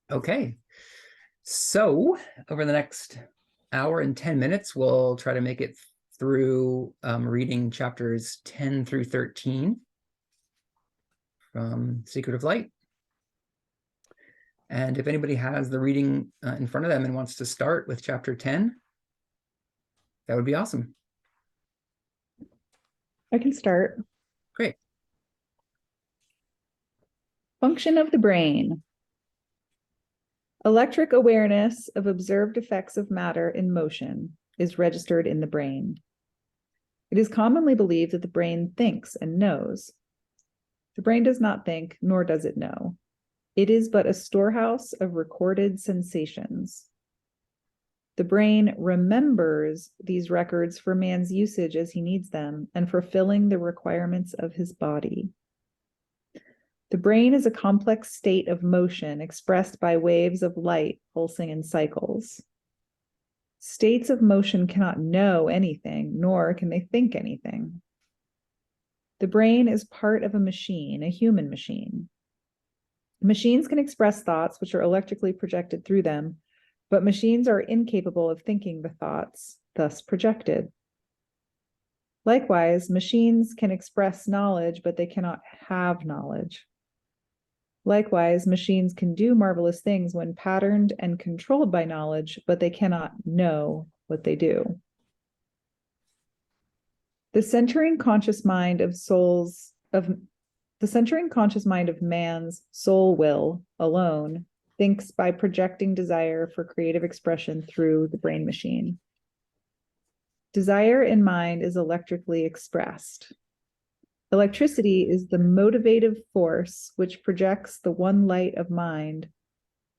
Okay, so over the next hour and 10 minutes, we'll try to make it through reading chapters 10 through 13 from Secret of Light. And if anybody has the reading in front of them and wants to start with chapter 10, that would be awesome. I can start. Great. Function of the brain. Electric awareness of observed effects of matter in motion is registered in the brain. It is commonly believed that the brain thinks and knows. The brain does not think, nor does it know. It is but a storehouse of recorded sensations. The brain remembers these records for man's usage as he needs them and for filling the requirements of his body. The brain is a complex state of motion expressed by waves of light pulsing in cycles. States of motion cannot know anything, nor can they think anything. The brain is part of a machine, a human machine. Machines can express thoughts which are electrically projected through them, but machines are incapable of thinking the thoughts thus projected. Likewise, machines can express knowledge, but they cannot have knowledge. Likewise, machines can do marvelous things when patterned and controlled by knowledge, but they cannot know what they do. The centering conscious mind of man's soul will alone thinks by projecting desire for creative expression through the brain machine. Desire in mind is electrically expressed. Electricity is the motivative force which projects the one light of mind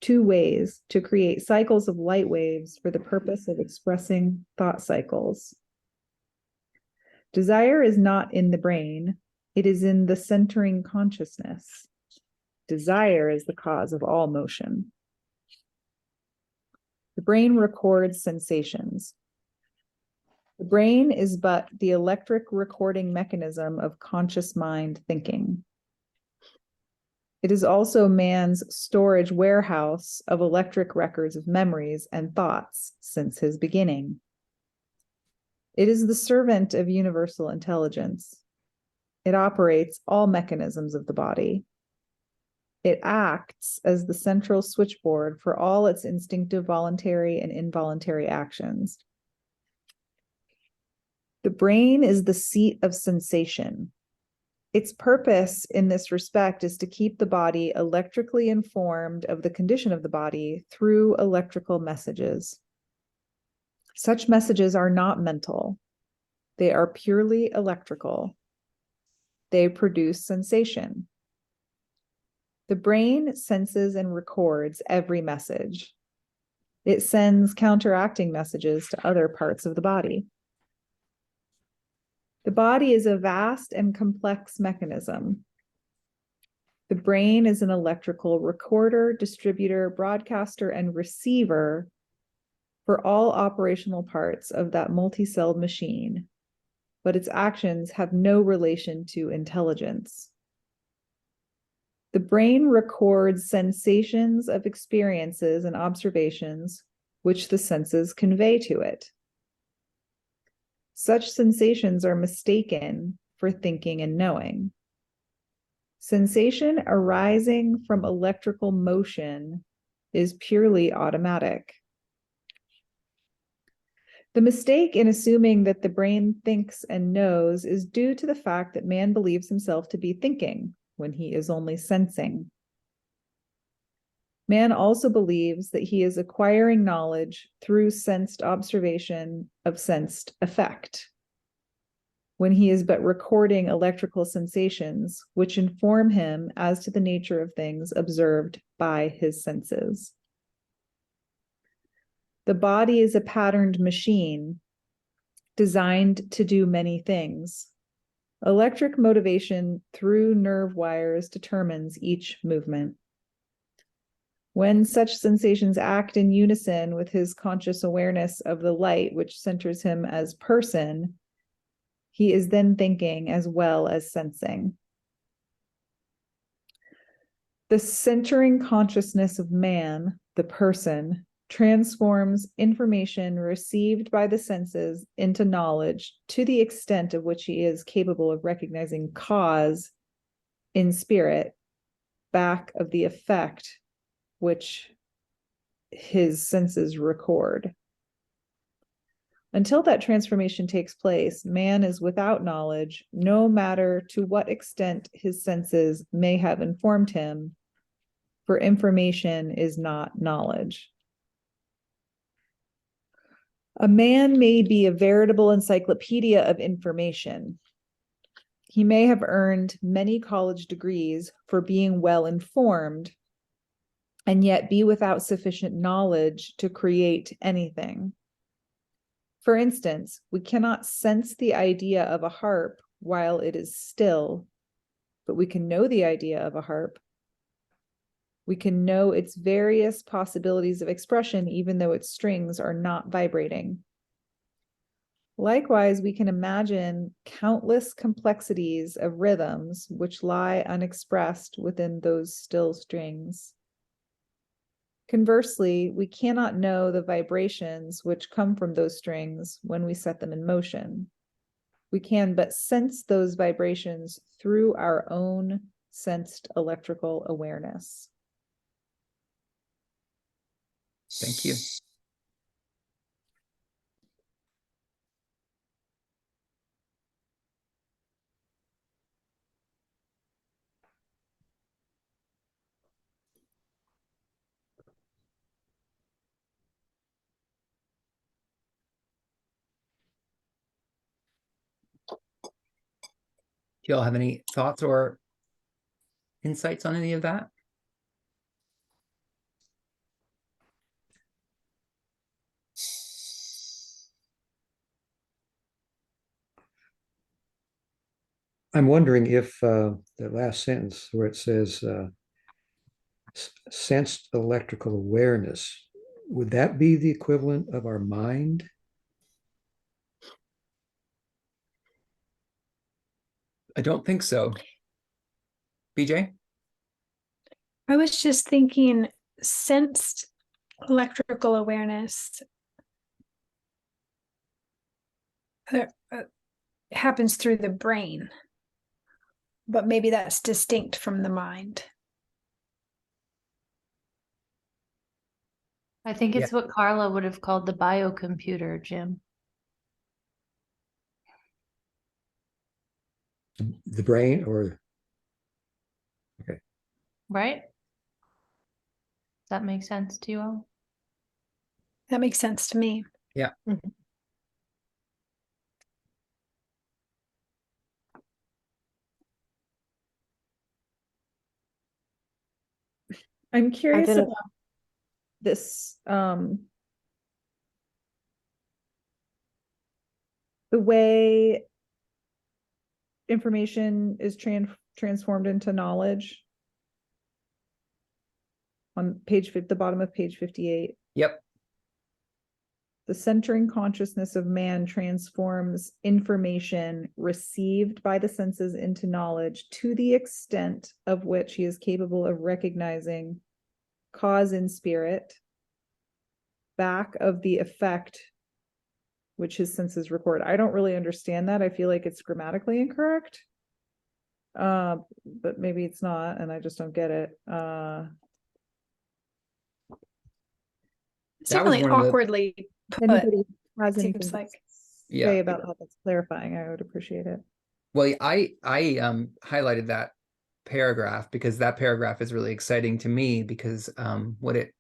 2 ways to create cycles of light waves for the purpose of expressing thought cycles. Desire is not in the brain, it is in the centering consciousness. Desire is the cause of all motion. The brain records sensations. The brain is but the electric recording mechanism of conscious mind thinking. It is also man's storage warehouse of electric records of memories and thoughts since his beginning. It is the servant of universal intelligence. It operates all mechanisms of the body. It acts as the central switchboard for all its instinctive, voluntary, and involuntary actions. The brain is the seat of sensation. Its purpose in this respect is to keep the body electrically informed of the condition of the body through electrical messages. Such messages are not mental. They are purely electrical. They produce sensation. The brain senses and records every message. It sends counteracting messages to other parts of the body. The body is a vast and complex mechanism. The brain is an electrical recorder, distributor, broadcaster, and receiver for all operational parts of that multi-celled machine, but its actions have no relation to intelligence. The brain records sensations of experiences and observations which the senses convey to it. Such sensations are mistaken for thinking and knowing. Sensation arising from electrical motion is purely automatic. The mistake in assuming that the brain thinks and knows is due to the fact that man believes himself to be thinking when he is only sensing. Man also believes that he is acquiring knowledge through sensed observation of sensed effect, when he is but recording electrical sensations which inform him as to the nature of things observed by his senses. The body is a patterned machine designed to do many things. Electric motivation through nerve wires determines each movement. When such sensations act in unison with his conscious awareness of the light which centers him as person, he is then thinking as well as sensing. The centering consciousness of man, the person, transforms information received by the senses into knowledge to the extent of which he is capable of recognizing cause in spirit back of the effect which his senses record. Until that transformation takes place, man is without knowledge, no matter to what extent his senses may have informed him, for information is not knowledge. A man may be a veritable encyclopedia of information. He may have earned many college degrees for being well informed, and yet be without sufficient knowledge to create anything. For instance, we cannot sense the idea of a harp while it is still, but we can know the idea of a harp. We can know its various possibilities of expression, even though its strings are not vibrating. Likewise, we can imagine countless complexities of rhythms which lie unexpressed within those still strings. Conversely, we cannot know the vibrations which come from those strings when we set them in motion. We can but sense those vibrations through our own sensed electrical awareness. Thank you. Do y'all have any thoughts or insights on any of that? I'm wondering if the last sentence where it says sensed electrical awareness, would that be the equivalent of our mind? I don't think so. BJ? I was just thinking sensed electrical awareness happens through the brain, but maybe that's distinct from the mind. I think it's what Carla would have called the biocomputer, Jim. The brain, or okay. Right? Does that make sense to you all? That makes sense to me. Yeah. Mm-hmm. I'm curious about this, the way information is transformed into knowledge on the bottom of page 58. Yep. The centering consciousness of man transforms information received by the senses into knowledge to the extent of which he is capable of recognizing cause in spirit back of the effect which his senses record. I don't really understand that. I feel like it's grammatically incorrect. But maybe it's not, and I just don't get it. It's definitely awkwardly put. Anybody has anything Seems like. to say about that that's clarifying, I would appreciate it. Well, I highlighted that paragraph because that paragraph is really exciting to me because what it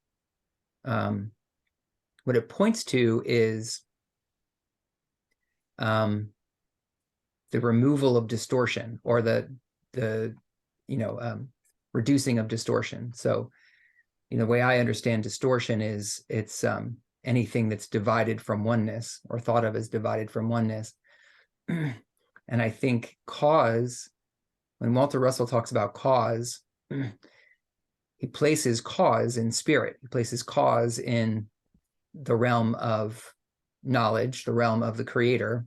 points to is the removal of distortion, or the reducing of distortion. So, the way I understand distortion is it's anything that's divided from oneness, or thought of as divided from oneness. And I think cause, when Walter Russell talks about cause, he places cause in spirit. He places cause in the realm of knowledge, the realm of the creator.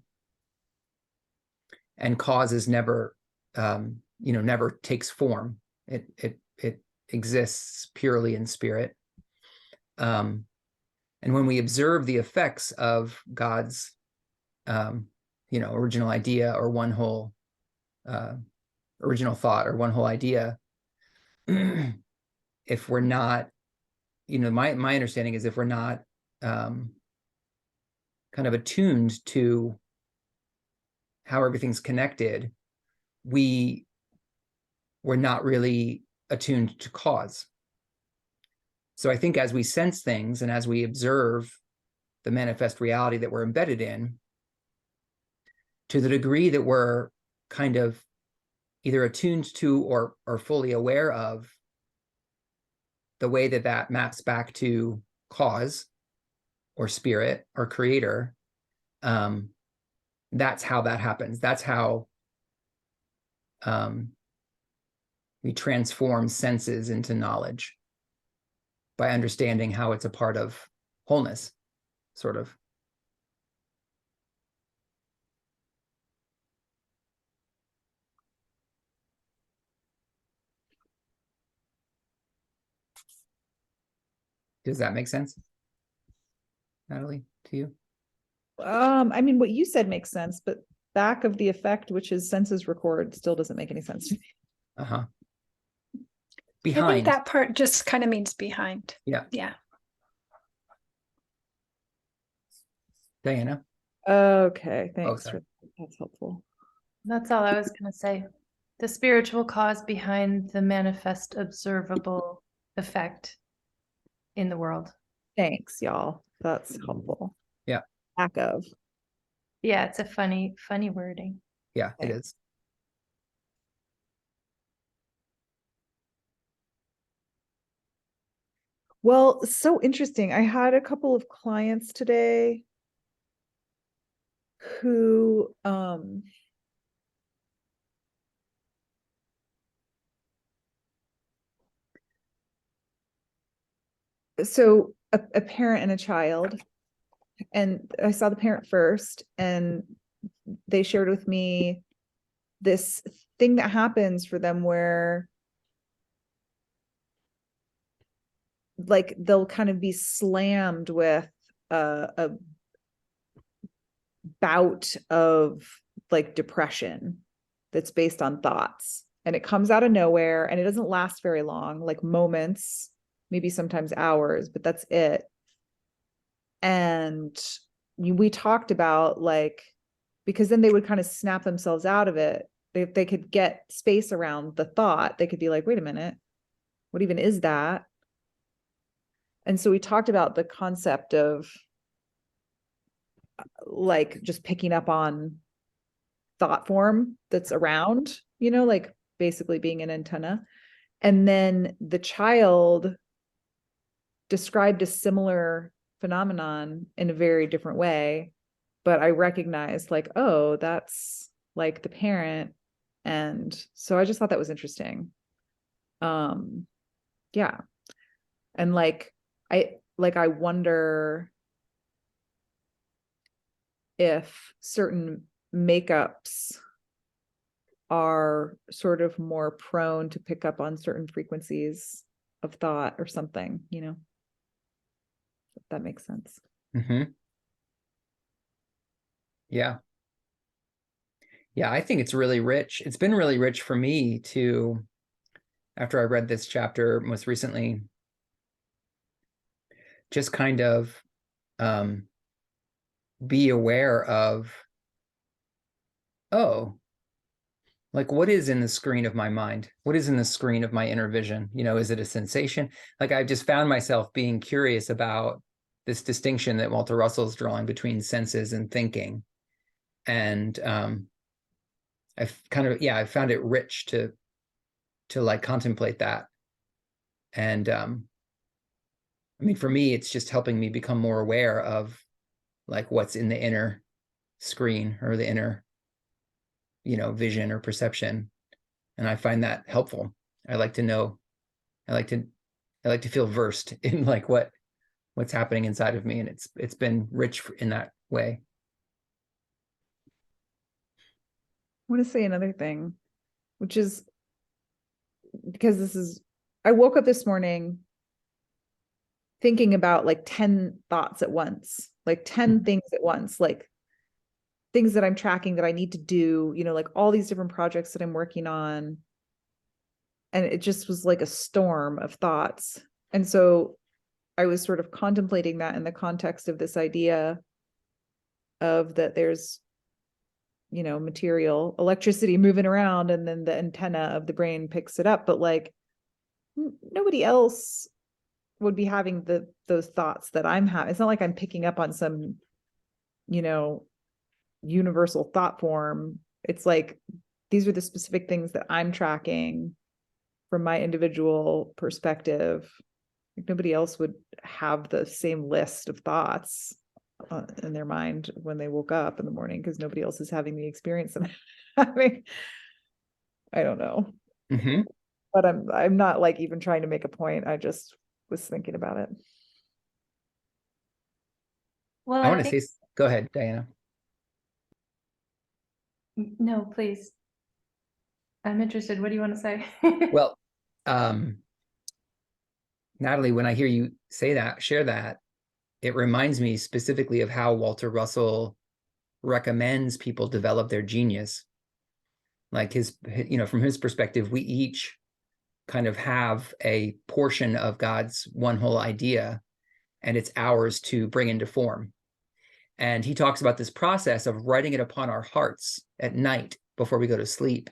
And cause is never, never takes form. It exists purely in spirit. And when we observe the effects of God's, original idea or one whole original thought or one whole idea, if we're not, my understanding is if we're not kind of attuned to how everything's connected, we're not really attuned to cause. So I think as we sense things and as we observe the manifest reality that we're embedded in, to the degree that we're kind of either attuned to or fully aware of the way that maps back to cause or spirit or creator, that's how that happens. That's how we transform senses into knowledge, by understanding how it's a part of wholeness, sort of. Does that make sense, Natalie, to you? I mean, what you said makes sense, but back of the effect, which is senses record, still doesn't make any sense to me. Uh-huh. I Behind. think that part just kind of means behind. Yeah. Yeah. Diana? Okay, thanks. sorry. That's helpful. That's all I was going to say. The spiritual cause behind the manifest observable effect in the world. Thanks, y'all. That's helpful. Yeah. Back of. Yeah, it's a funny wording. Yeah, it Okay. is. Well, so interesting. I had a couple of clients today who so a parent and a child, and I saw the parent first, and they shared with me this thing that happens for them where like they'll kind of be slammed with a bout of like depression that's based on thoughts, and it comes out of nowhere and it doesn't last very long, like moments, maybe sometimes hours, but that's it. And we talked about like, because then they would kind of snap themselves out of it. If they could get space around the thought, they could be like, wait a minute, what even is that? And so we talked about the concept of like just picking up on thought form that's around, like basically being an antenna. And then the child described a similar phenomenon in a very different way, but I recognized like, oh, that's like the parent. And so I just thought that was interesting. Yeah. And I wonder if certain makeups are sort of more prone to pick up on certain frequencies of thought or something, if that makes sense. Mm-hmm. Yeah. Yeah, I think it's really rich. It's been really rich for me to, after I read this chapter most recently, just kind of be aware of, oh, like what is in the screen of my mind? What is in the screen of my inner vision? Is it a sensation? Like I just found myself being curious about this distinction that Walter Russell's drawing between senses and thinking. And I've kind of, I found it rich to like contemplate that. And I mean, for me, it's just helping me become more aware of like what's in the inner screen or the inner, vision or perception. And I find that helpful. I like to know, I like to feel versed in like what's happening inside of me. And it's been rich in that way. I want to say another thing, which is because this is I woke up this morning thinking about like 10 thoughts at once, like 10 things at once, like things that I'm tracking that I need to do, like all these different projects that I'm working on. And it just was like a storm of thoughts. And so I was sort of contemplating that in the context of this idea of that there's, material, electricity moving around, and then the antenna of the brain picks it up. But like nobody else would be having those thoughts that I'm having. It's not like I'm picking up on some, universal thought form. It's like these are the specific things that I'm tracking from my individual perspective. Like nobody else would have the same list of thoughts in their mind when they woke up in the morning, because nobody else is having the experience that I'm having. I don't know. Mm-hmm. But I'm not like even trying to make a point. I just was thinking about it. Well, I want to think, say, go ahead, Diana. no, please. I'm interested. What do you want to say? Well, Natalie, when I hear you share that, it reminds me specifically of how Walter Russell recommends people develop their genius. Like from his perspective, we each kind of have a portion of God's one whole idea, and it's ours to bring into form. And he talks about this process of writing it upon our hearts at night before we go to sleep.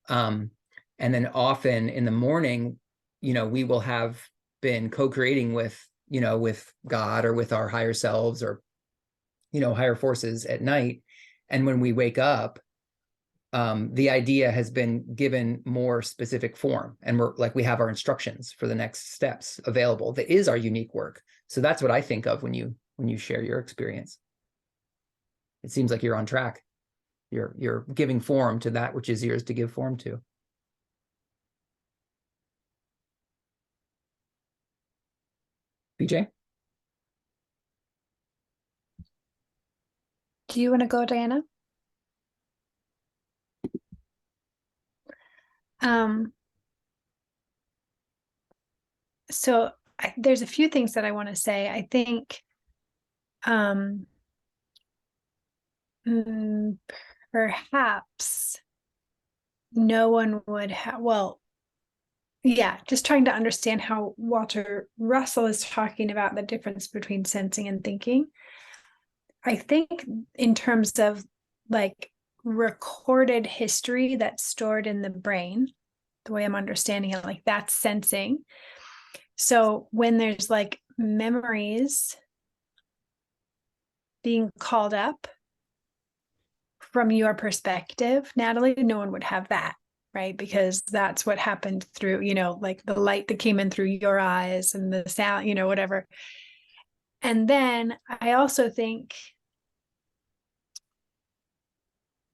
And then often in the morning, we will have been co-creating with God or with our higher selves or, higher forces at night. And when we wake up, the idea has been given more specific form, and we have our instructions for the next steps available. That is our unique work. So that's what I think of when you share your experience. It seems like you're on track. You're giving form to that which is yours to give form to. BJ? Do you want to go, Diana? So there's a few things that I want to say. I think perhaps no one would have, well, yeah, just trying to understand how Walter Russell is talking about the difference between sensing and thinking. I think in terms of like recorded history that's stored in the brain, the way I'm understanding it, like that's sensing. So when there's like memories being called up from your perspective, Natalie, no one would have that, right? Because that's what happened through, like the light that came in through your eyes and the sound, whatever. And then I also think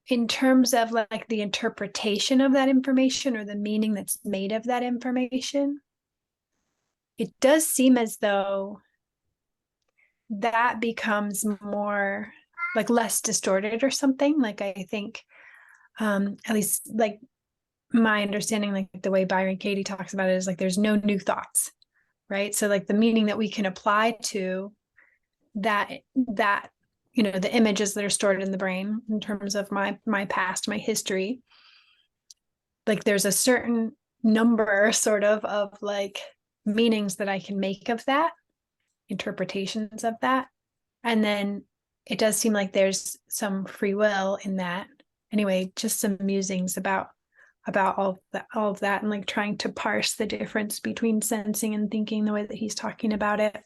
in terms of like the interpretation of that information or the meaning that's made of that information, it does seem as though that becomes more like less distorted or something. Like I think at least like my understanding, like the way Byron Katie talks about it, is like there's no new thoughts, right? So like the meaning that we can apply to that the images that are stored in the brain in terms of my past, my history, like there's a certain number sort of like meanings that I can make of that, interpretations of that. And then it does seem like there's some free will in that. Anyway, just some musings about all of that and like trying to parse the difference between sensing and thinking the way that he's talking about it.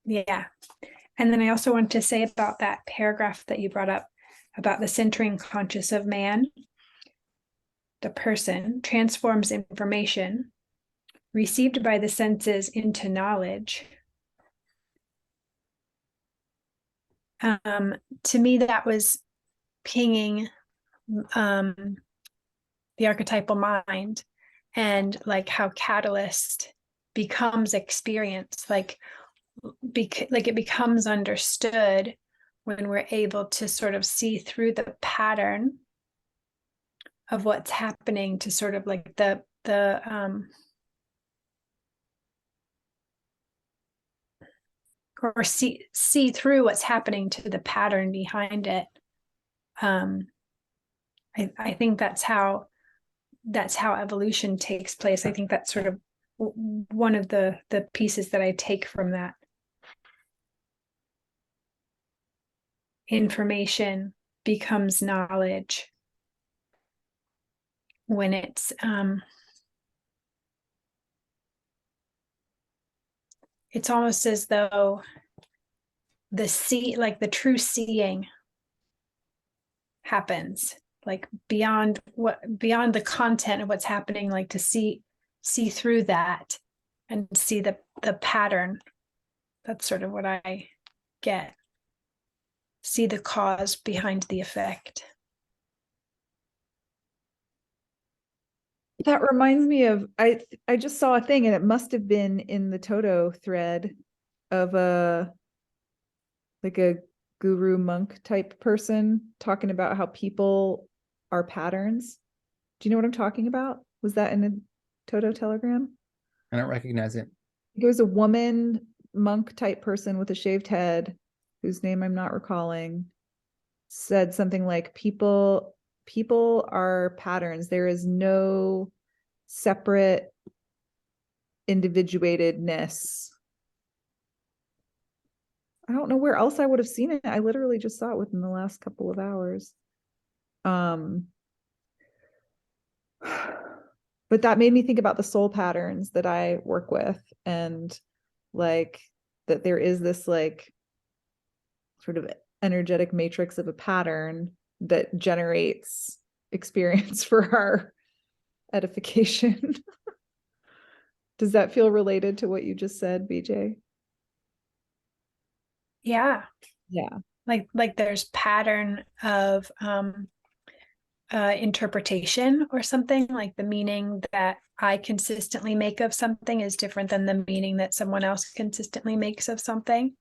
Yeah. And then I also want to say about that paragraph that you brought up about the centering conscious of man. The person transforms information received by the senses into knowledge. To me, that was pinging the archetypal mind and like how catalyst becomes experience, like it becomes understood when we're able to sort of see through the pattern of what's happening to sort of like the or see through what's happening to the pattern behind it. I think that's how evolution takes place. I think that's sort of one of the pieces that I take from that. Information becomes knowledge when it's almost as though the true seeing happens, like beyond the content of what's happening, like to see through that and see the pattern. That's sort of what I get. See the cause behind the effect. That reminds me of, I just saw a thing, and it must have been in the TOTOH thread of a guru monk type person talking about how people are patterns. Do you know what I'm talking about? Was that in a TOTOH telegram? I don't recognize it. It was a woman monk type person with a shaved head, whose name I'm not recalling, said something like, people are patterns. There is no separate individuatedness. I don't know where else I would have seen it. I literally just saw it within the last couple of hours. But that made me think about the soul patterns that I work with, and like that there is this like sort of energetic matrix of a pattern that generates experience for our edification. Does that feel related to what you just said, BJ? Yeah. Yeah. Like there's pattern of interpretation or something, like the meaning that I consistently make of something is different than the meaning that someone else consistently makes of something.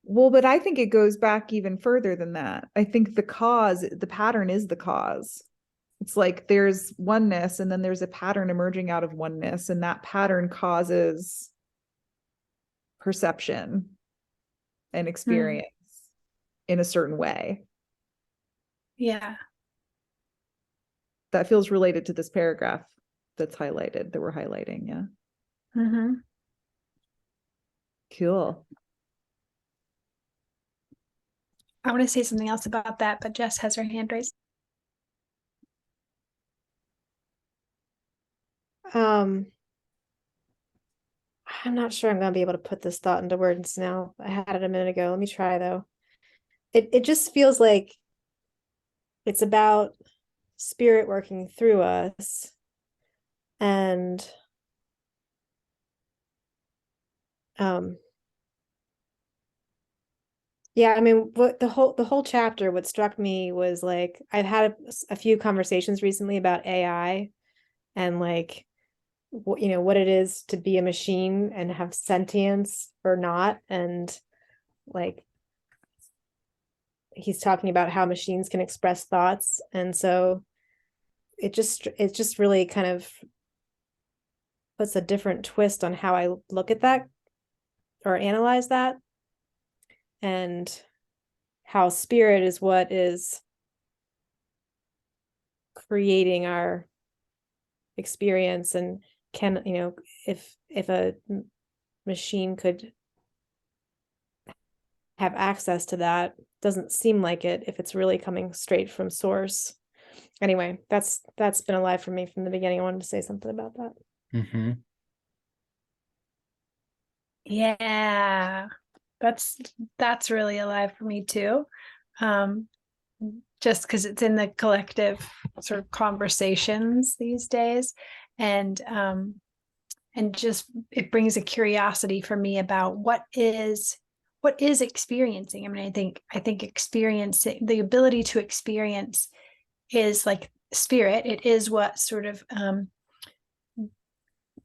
Well, but I think it goes back even further than that. I think the pattern is the cause. It's like there's oneness, and then there's a pattern emerging out of oneness, and that pattern causes perception and experience in a certain way. Yeah. That feels related to this paragraph that's highlighted, that we're highlighting. Yeah. Mm-hmm. Cool. I want to say something else about that, but Jess has her hand raised. I'm not sure I'm going to be able to put this thought into words now. I had it a minute ago. Let me try though. It just feels like it's about spirit working through us, and yeah, I mean, what the whole chapter, what struck me was like, I've had a few conversations recently about AI and like what, what it is to be a machine and have sentience or not, and like he's talking about how machines can express thoughts, and so it just really kind of puts a different twist on how I look at that or analyze that, and how spirit is what is creating our experience, and can, if a machine could have access to that, doesn't seem like it if it's really coming straight from source. Anyway, that's been alive for me from the beginning. I wanted to say something about that. Mm-hmm. Yeah, that's really alive for me too. Just because it's in the collective sort of conversations these days, and just it brings a curiosity for me about what is experiencing. I mean, I think experiencing, the ability to experience, is like spirit. It is what sort of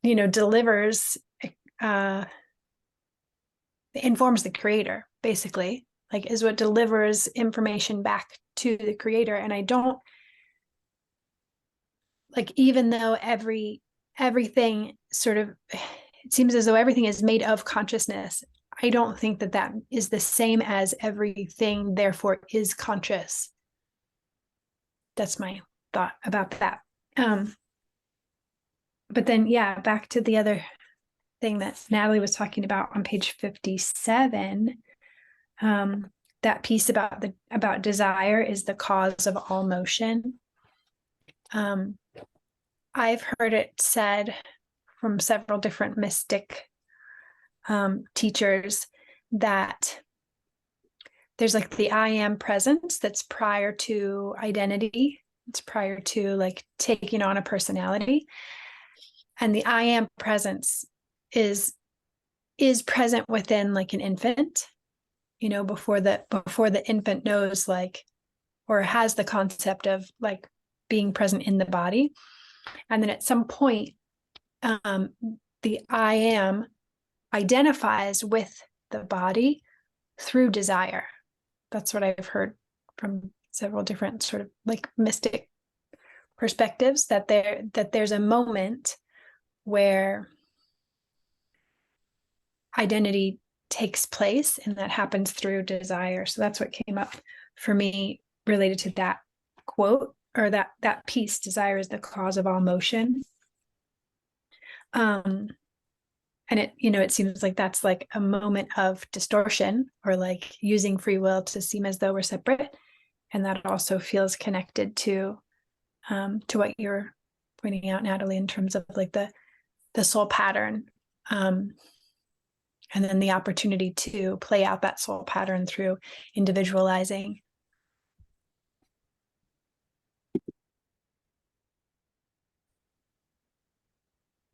delivers, informs the creator, basically, like is what delivers information back to the creator. And I don't like, even though everything sort of, it seems as though everything is made of consciousness, I don't think that that is the same as everything therefore is conscious. That's my thought about that. But then, yeah, back to the other thing that Natalie was talking about on page 57, that piece about desire is the cause of all motion. I've heard it said from several different mystic teachers that there's like the I am presence that's prior to identity. It's prior to like taking on a personality. And the I am presence is present within like an infant, you know, before the infant knows like, or has the concept of like being present in the body. And then at some point, the I am identifies with the body through desire. That's what I've heard from several different sort of like mystic perspectives, that there's a moment where identity takes place, and that happens through desire. So that's what came up for me related to that quote, or that piece, desire is the cause of all motion. And it, you know, it seems like that's like a moment of distortion, or like using free will to seem as though we're separate. And that also feels connected to what you're pointing out, Natalie, in terms of like the soul pattern. And then the opportunity to play out that soul pattern through individualizing.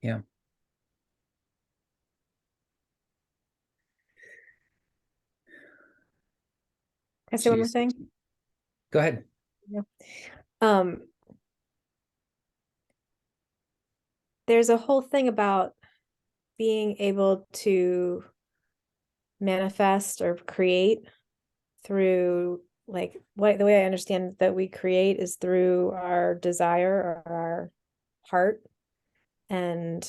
Yeah. Can I say one more Jeez. thing? Go ahead. There's a whole thing about being able to manifest or create through, like, the way I understand that we create is through our desire or our heart, and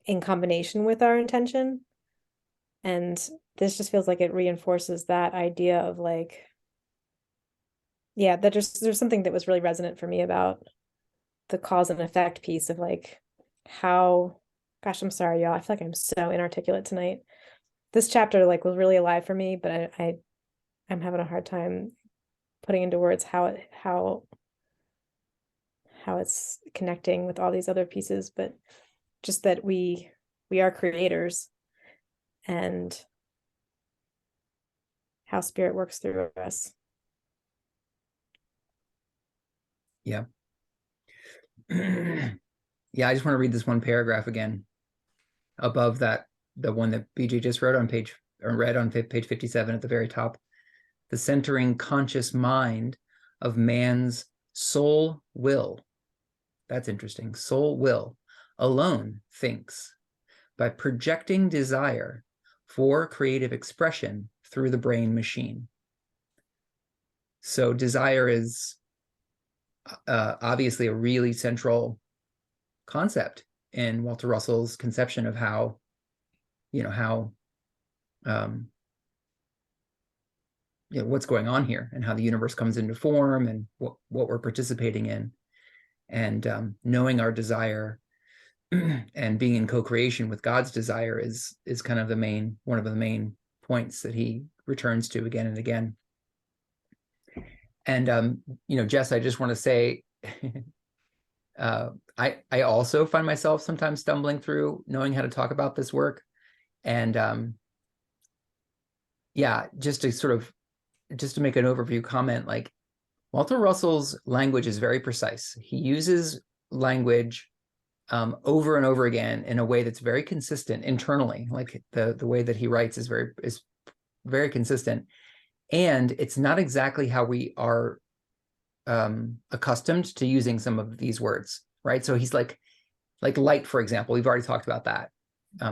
in combination with our intention. And this just feels like it reinforces that idea of like, yeah, that there's something that was really resonant for me about the cause and effect piece of like how, gosh, I'm sorry, y'all. I feel like I'm so inarticulate tonight. This chapter like was really alive for me, but I'm having a hard time putting into words how it's connecting with all these other pieces, but just that we are creators, and how spirit works through us. Yeah. Yeah, I just want to read this one paragraph again above that, the one that BJ just read on page 57 at the very top. The centering conscious mind of man's soul will. That's interesting. Soul will alone thinks by projecting desire for creative expression through the brain machine. So desire is obviously a really central concept in Walter Russell's conception of how, what's going on here, and how the universe comes into form, and what we're participating in, and knowing our desire and being in co-creation with God's desire is kind of one of the main points that he returns to again and again. And Jess, I just want to say, I also find myself sometimes stumbling through knowing how to talk about this work, and just to make an overview comment, like Walter Russell's language is very precise. He uses language over and over again in a way that's very consistent internally. Like the way that he writes is very consistent, and it's not exactly how we are accustomed to using some of these words, right? So he's like light, for example. We've already talked about that.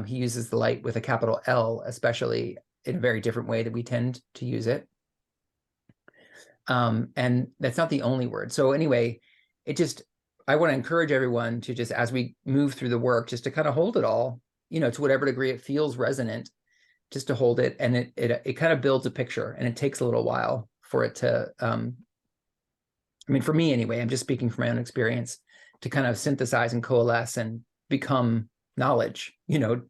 He uses the light with a capital L, especially, in a very different way that we tend to use it. And that's not the only word. So anyway, it just, I want to encourage everyone to just, as we move through the work, just to kind of hold it all, to whatever degree it feels resonant, just to hold it. And it kind of builds a picture, and it takes a little while for it to, I mean, for me anyway, I'm just speaking from my own experience, to kind of synthesize and coalesce and become knowledge, to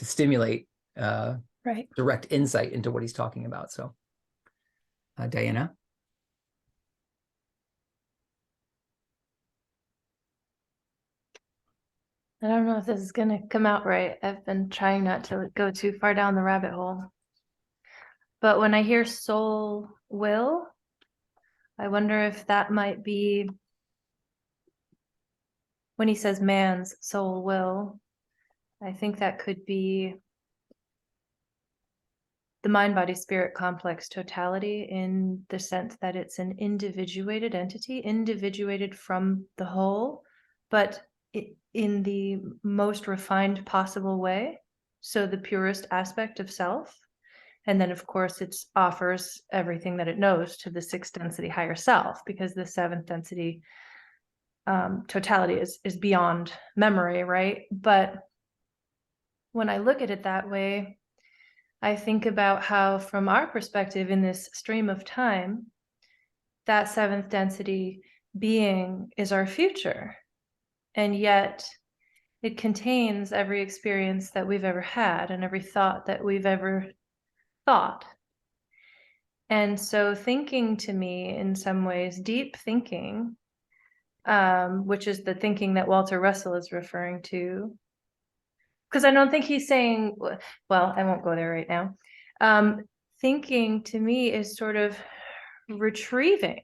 stimulate Right. direct insight into what he's talking about. So, Diana? I don't know if this is going to come out right. I've been trying not to go too far down the rabbit hole. But when I hear soul will, I wonder if that might be when he says man's soul will. I think that could be the mind body spirit complex totality, in the sense that it's an individuated entity, individuated from the whole, but in the most refined possible way. So the purest aspect of self. And then, of course, it offers everything that it knows to the sixth density higher self, because the seventh density totality is beyond memory, right? But when I look at it that way, I think about how, from our perspective in this stream of time, that seventh density being is our future. And yet it contains every experience that we've ever had and every thought that we've ever thought. And so thinking, to me, in some ways, deep thinking, which is the thinking that Walter Russell is referring to, because I don't think he's saying, well, I won't go there right now. Thinking, to me, is sort of retrieving.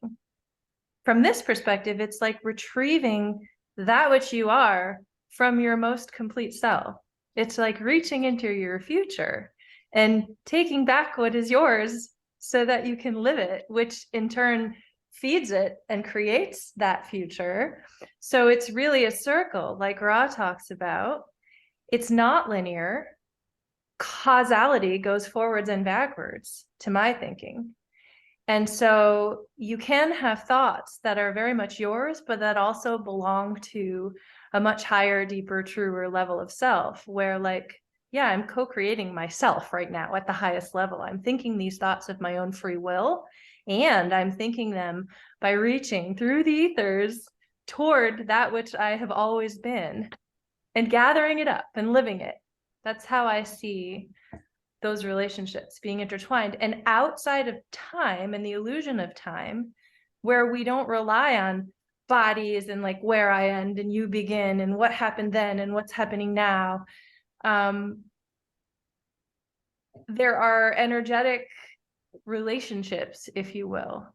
From this perspective, it's like retrieving that which you are from your most complete self. It's like reaching into your future and taking back what is yours so that you can live it, which in turn feeds it and creates that future. So it's really a circle, like Ra talks about. It's not linear. Causality goes forwards and backwards, to my thinking. And so you can have thoughts that are very much yours, but that also belong to a much higher, deeper, truer level of self, where, like, yeah, I'm co-creating myself right now at the highest level. I'm thinking these thoughts of my own free will, and I'm thinking them by reaching through the ethers toward that which I have always been and gathering it up and living it. That's how I see those relationships being intertwined. And outside of time and the illusion of time, where we don't rely on bodies and like where I end and you begin and what happened then and what's happening now, there are energetic relationships, if you will,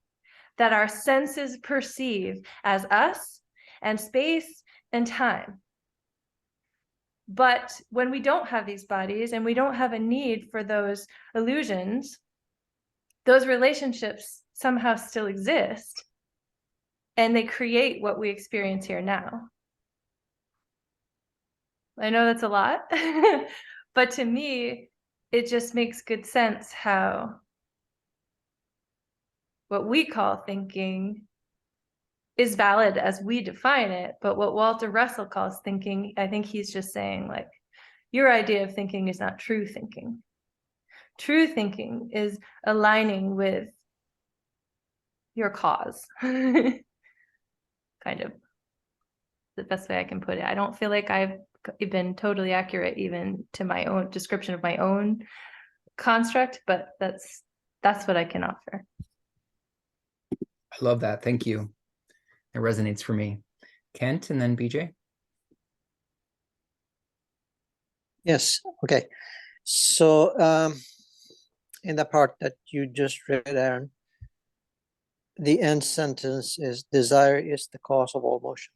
that our senses perceive as us and space and time. But when we don't have these bodies and we don't have a need for those illusions, those relationships somehow still exist, and they create what we experience here now. I know that's a lot, but to me, it just makes good sense how what we call thinking is valid as we define it, but what Walter Russell calls thinking, I think he's just saying, like, your idea of thinking is not true thinking. True thinking is aligning with your cause. Kind of the best way I can put it. I don't feel like I've been totally accurate even to my own description of my own construct, but that's what I can offer. I love that. Thank you. It resonates for me. Kent, and then BJ. Yes. Okay. So in the part that you just read, Aaron, the end sentence is desire is the cause of all motion.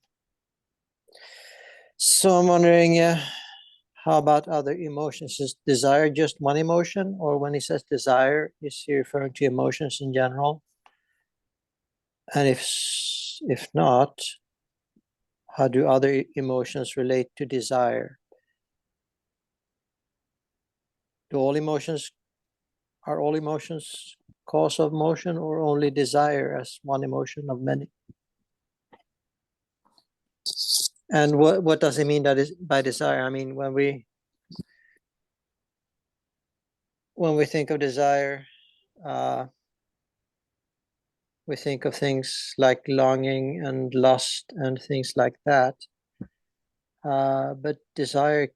So I'm wondering, how about other emotions? Is desire just one emotion, or when he says desire, is he referring to emotions in general? And if not, how do other emotions relate to desire? Are all emotions cause of motion, or only desire as one emotion of many? And what does it mean that is by desire? I mean, when we think of desire, we think of things like longing and lust and things like that. But desire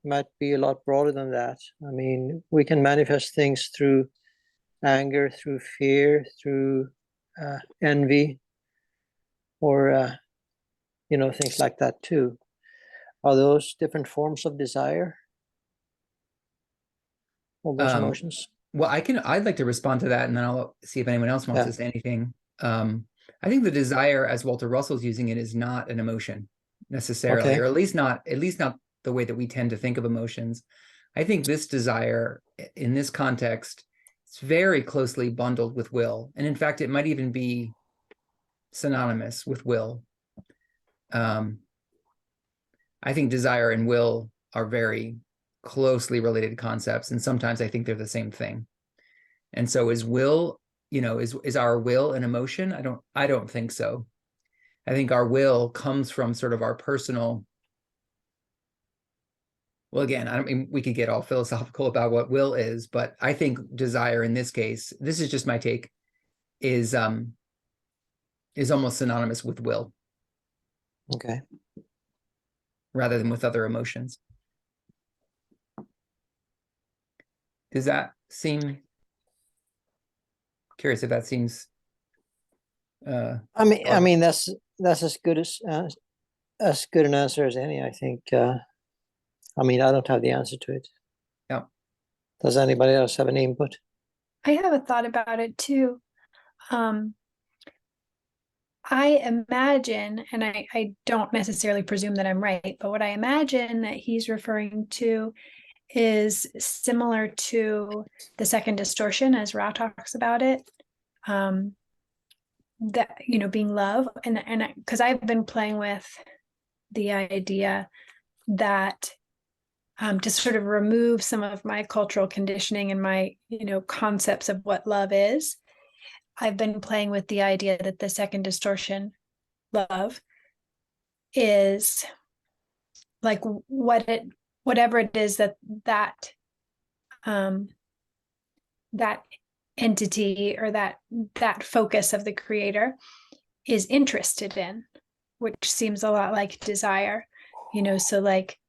might be a lot broader than that. I mean, we can manifest things through anger, through fear, through envy, or things like that too. Are those different forms of desire? All those emotions? Well, I'd like to respond to that, and then I'll see if anyone else wants Yeah. to say anything. I think the desire, as Walter Russell's using it, is not an emotion necessarily, Okay. or at least not the way that we tend to think of emotions. I think this desire in this context is very closely bundled with will. And in fact, it might even be synonymous with will. I think desire and will are very closely related concepts, and sometimes I think they're the same thing. And so is will, is our will an emotion? I don't think so. I think our will comes from sort of our personal, well, again, I don't mean we could get all philosophical about what will is, but I think desire in this case, this is just my take, is almost synonymous with will Okay. rather than with other emotions. Does that seem, curious if that seems I mean that's as good an answer as any, I think. I mean, I don't have the answer to it. Yeah. Does anybody else have any input? I have a thought about it too. I imagine, and I don't necessarily presume that I'm right, but what I imagine that he's referring to is similar to the second distortion as Ra talks about it. That, being love. And because I've been playing with the idea that to sort of remove some of my cultural conditioning and my, concepts of what love is, I've been playing with the idea that the second distortion, love, is like whatever it is that entity or that focus of the creator is interested in, which seems a lot like desire, so like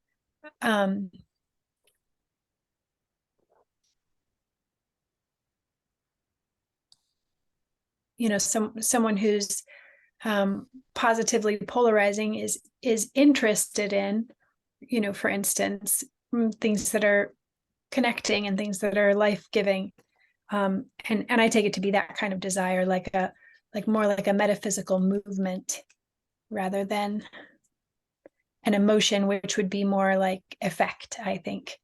someone who's positively polarizing is interested in, for instance, things that are connecting and things that are life-giving, and I take it to be that kind of desire, like more like a metaphysical movement rather than an emotion, which would be more like effect, I think.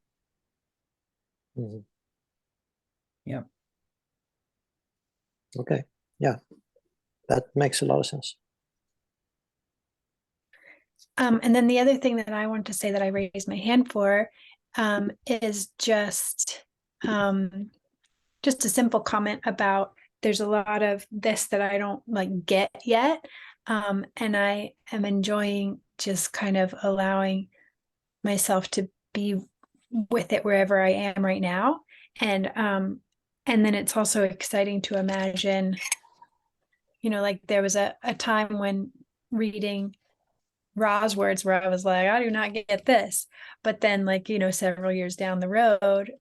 Mm-hmm. Yeah. Okay. Yeah. That makes a lot of sense. And then the other thing that I want to say that I raised my hand for is just a simple comment about there's a lot of this that I don't like get yet. And I am enjoying just kind of allowing myself to be with it wherever I am right now. And then it's also exciting to imagine, like there was a time when reading Ra's words where I was like, I do not get this. But then, like, several years down the road,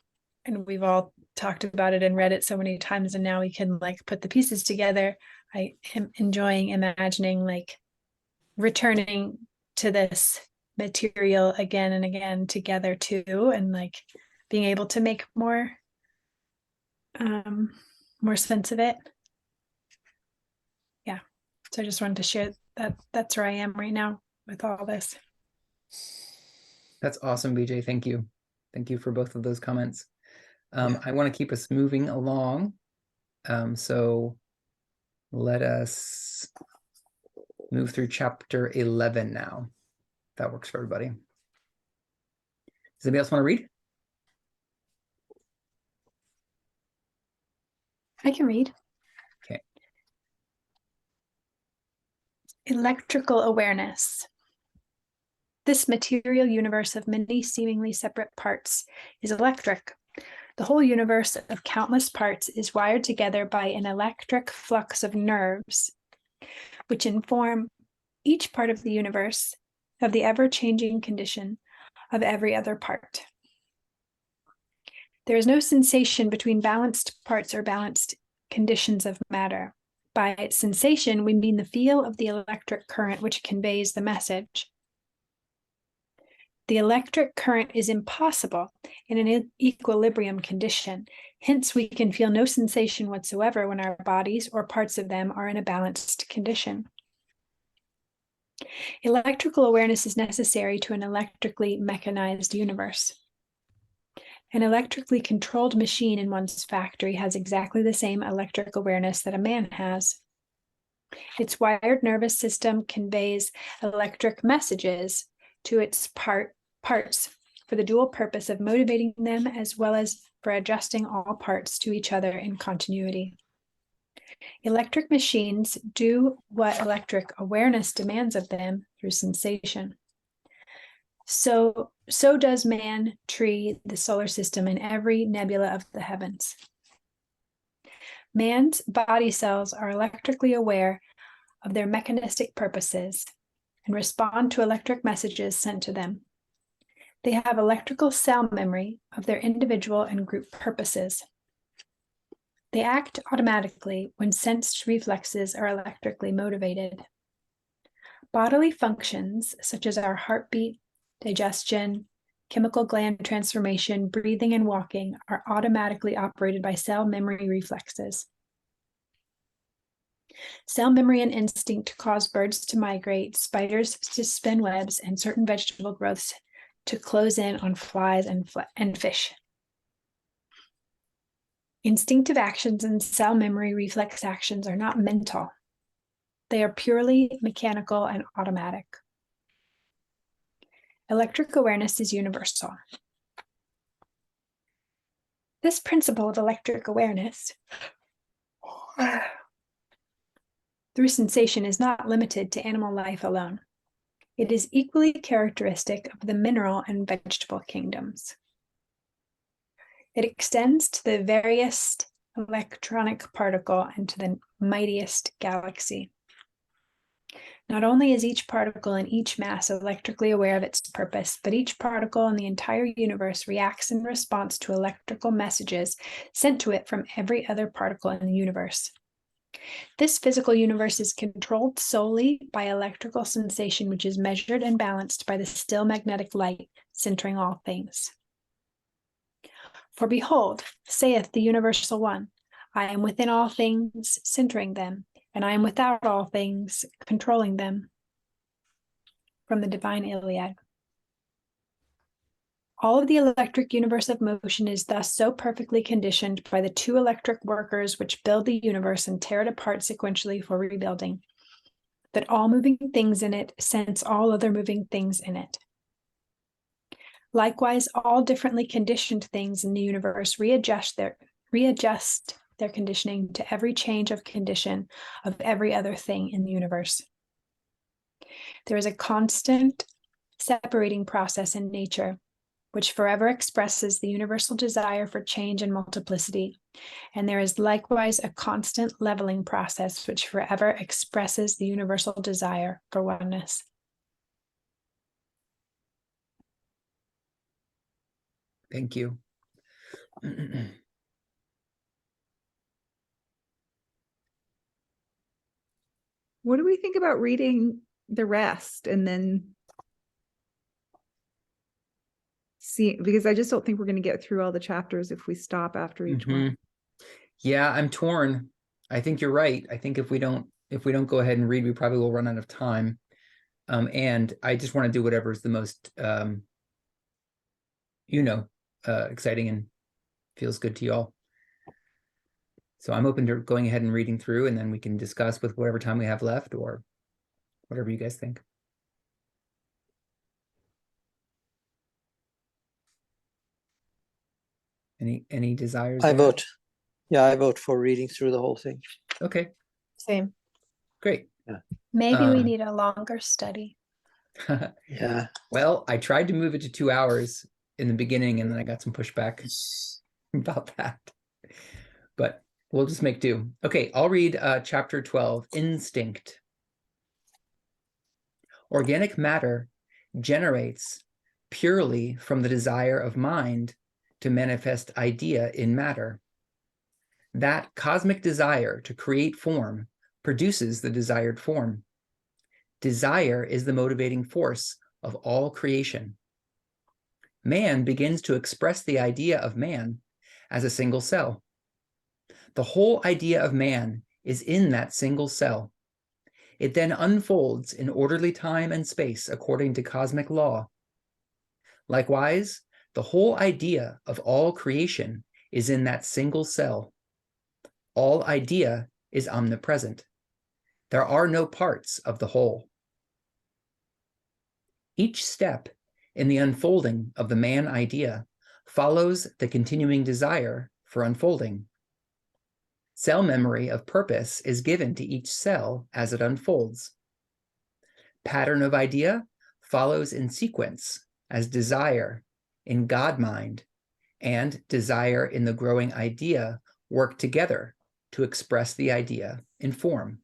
and we've all talked about it and read it so many times, and now we can like put the pieces together. I am enjoying imagining like returning to this material again and again together too, and like being able to make more sense of it. Yeah. So I just wanted to share that that's where I am right now with all this. That's awesome, BJ. Thank you. Thank you for both of those comments. Yeah. I want to keep us moving along. So let us move through chapter 11 now. If that works for everybody. Does anybody else want to read? I can read. Okay. Electrical awareness. This material universe of many seemingly separate parts is electric. The whole universe of countless parts is wired together by an electric flux of nerves, which inform each part of the universe of the ever-changing condition of every other part. There is no sensation between balanced parts or balanced conditions of matter. By sensation, we mean the feel of the electric current which conveys the message. The electric current is impossible in an equilibrium condition. Hence, we can feel no sensation whatsoever when our bodies or parts of them are in a balanced condition. Electrical awareness is necessary to an electrically mechanized universe. An electrically controlled machine in one's factory has exactly the same electric awareness that a man has. Its wired nervous system conveys electric messages to its parts for the dual purpose of motivating them as well as for adjusting all parts to each other in continuity. Electric machines do what electric awareness demands of them through sensation. So does man, tree, the solar system, and every nebula of the heavens. Man's body cells are electrically aware of their mechanistic purposes and respond to electric messages sent to them. They have electrical cell memory of their individual and group purposes. They act automatically when sensed reflexes are electrically motivated. Bodily functions, such as our heartbeat, digestion, chemical gland transformation, breathing, and walking, are automatically operated by cell memory reflexes. Cell memory and instinct cause birds to migrate, spiders to spin webs, and certain vegetable growths to close in on flies and fish. Instinctive actions and cell memory reflex actions are not mental. They are purely mechanical and automatic. Electric awareness is universal. This principle of electric awareness through sensation is not limited to animal life alone. It is equally characteristic of the mineral and vegetable kingdoms. It extends to the veriest electronic particle and to the mightiest galaxy. Not only is each particle in each mass electrically aware of its purpose, but each particle in the entire universe reacts in response to electrical messages sent to it from every other particle in the universe. This physical universe is controlled solely by electrical sensation, which is measured and balanced by the still magnetic light centering all things. For behold, saith the universal one, I am within all things, centering them, and I am without all things, controlling them. From the Divine Iliad. All of the electric universe of motion is thus so perfectly conditioned by the two electric workers which build the universe and tear it apart sequentially for rebuilding, that all moving things in it sense all other moving things in it. Likewise, all differently conditioned things in the universe readjust their conditioning to every change of condition of every other thing in the universe. There is a constant separating process in nature, which forever expresses the universal desire for change and multiplicity. And there is likewise a constant leveling process, which forever expresses the universal desire for oneness. Thank you. What do we think about reading the rest and then see, because I just don't think we're going to get through all the chapters if we stop after each one. Yeah, I'm torn. I think you're right. I think if we don't go ahead and read, we probably will run out of time. And I just want to do whatever is the most exciting and feels good to y'all. So I'm open to going ahead and reading through, and then we can discuss with whatever time we have left or whatever you guys think. Any desires? I there? vote. Yeah, I vote for reading through the whole thing. Okay, Same. great. Maybe we Um, need a longer study. Yeah. Well, I tried to move it to 2 hours in the beginning, and then I got some pushback about that. But we'll just make do. Okay, I'll read chapter 12, Instinct. Organic matter generates purely from the desire of mind to manifest idea in matter. That cosmic desire to create form produces the desired form. Desire is the motivating force of all creation. Man begins to express the idea of man as a single cell. The whole idea of man is in that single cell. It then unfolds in orderly time and space according to cosmic law. Likewise, the whole idea of all creation is in that single cell. All idea is omnipresent. There are no parts of the whole. Each step in the unfolding of the man idea follows the continuing desire for unfolding. Cell memory of purpose is given to each cell as it unfolds. Pattern of idea follows in sequence as desire in God mind and desire in the growing idea work together to express the idea in form.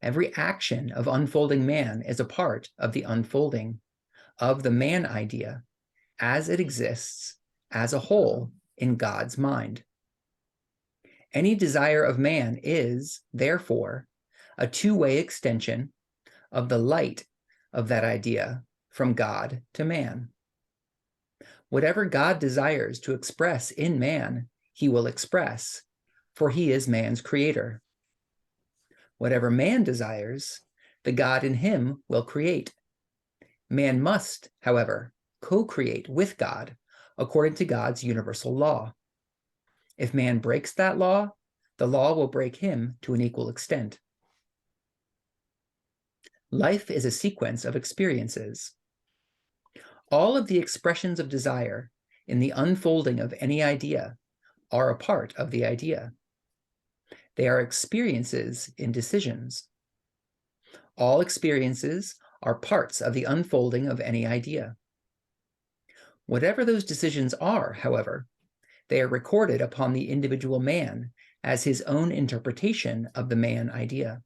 Every action of unfolding man is a part of the unfolding of the man idea as it exists as a whole in God's mind. Any desire of man is, therefore, a two-way extension of the light of that idea from God to man. Whatever God desires to express in man, he will express, for he is man's creator. Whatever man desires, the God in him will create. Man must, however, co-create with God according to God's universal law. If man breaks that law, the law will break him to an equal extent. Life is a sequence of experiences. All of the expressions of desire in the unfolding of any idea are a part of the idea. They are experiences in decisions. All experiences are parts of the unfolding of any idea. Whatever those decisions are, however, they are recorded upon the individual man as his own interpretation of the man idea.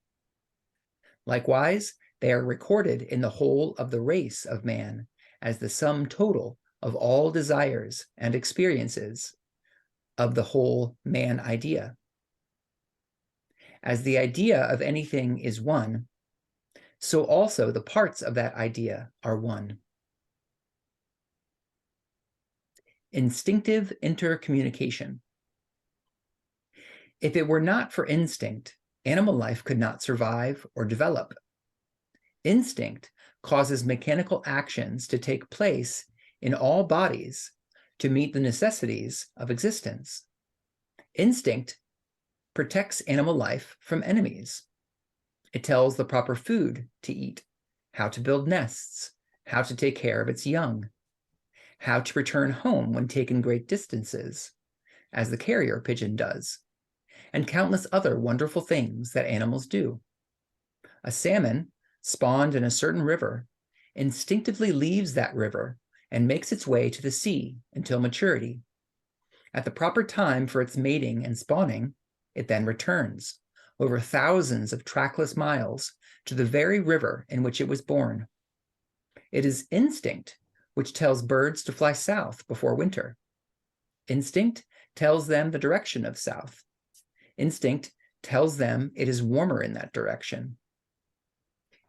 Likewise, they are recorded in the whole of the race of man as the sum total of all desires and experiences of the whole man idea. As the idea of anything is one, so also the parts of that idea are one. Instinctive intercommunication. If it were not for instinct, animal life could not survive or develop. Instinct causes mechanical actions to take place in all bodies to meet the necessities of existence. Instinct protects animal life from enemies. It tells the proper food to eat, how to build nests, how to take care of its young, how to return home when taken great distances, as the carrier pigeon does, and countless other wonderful things that animals do. A salmon spawned in a certain river instinctively leaves that river and makes its way to the sea until maturity. At the proper time for its mating and spawning, it then returns over thousands of trackless miles to the very river in which it was born. It is instinct which tells birds to fly south before winter. Instinct tells them the direction of south. Instinct tells them it is warmer in that direction.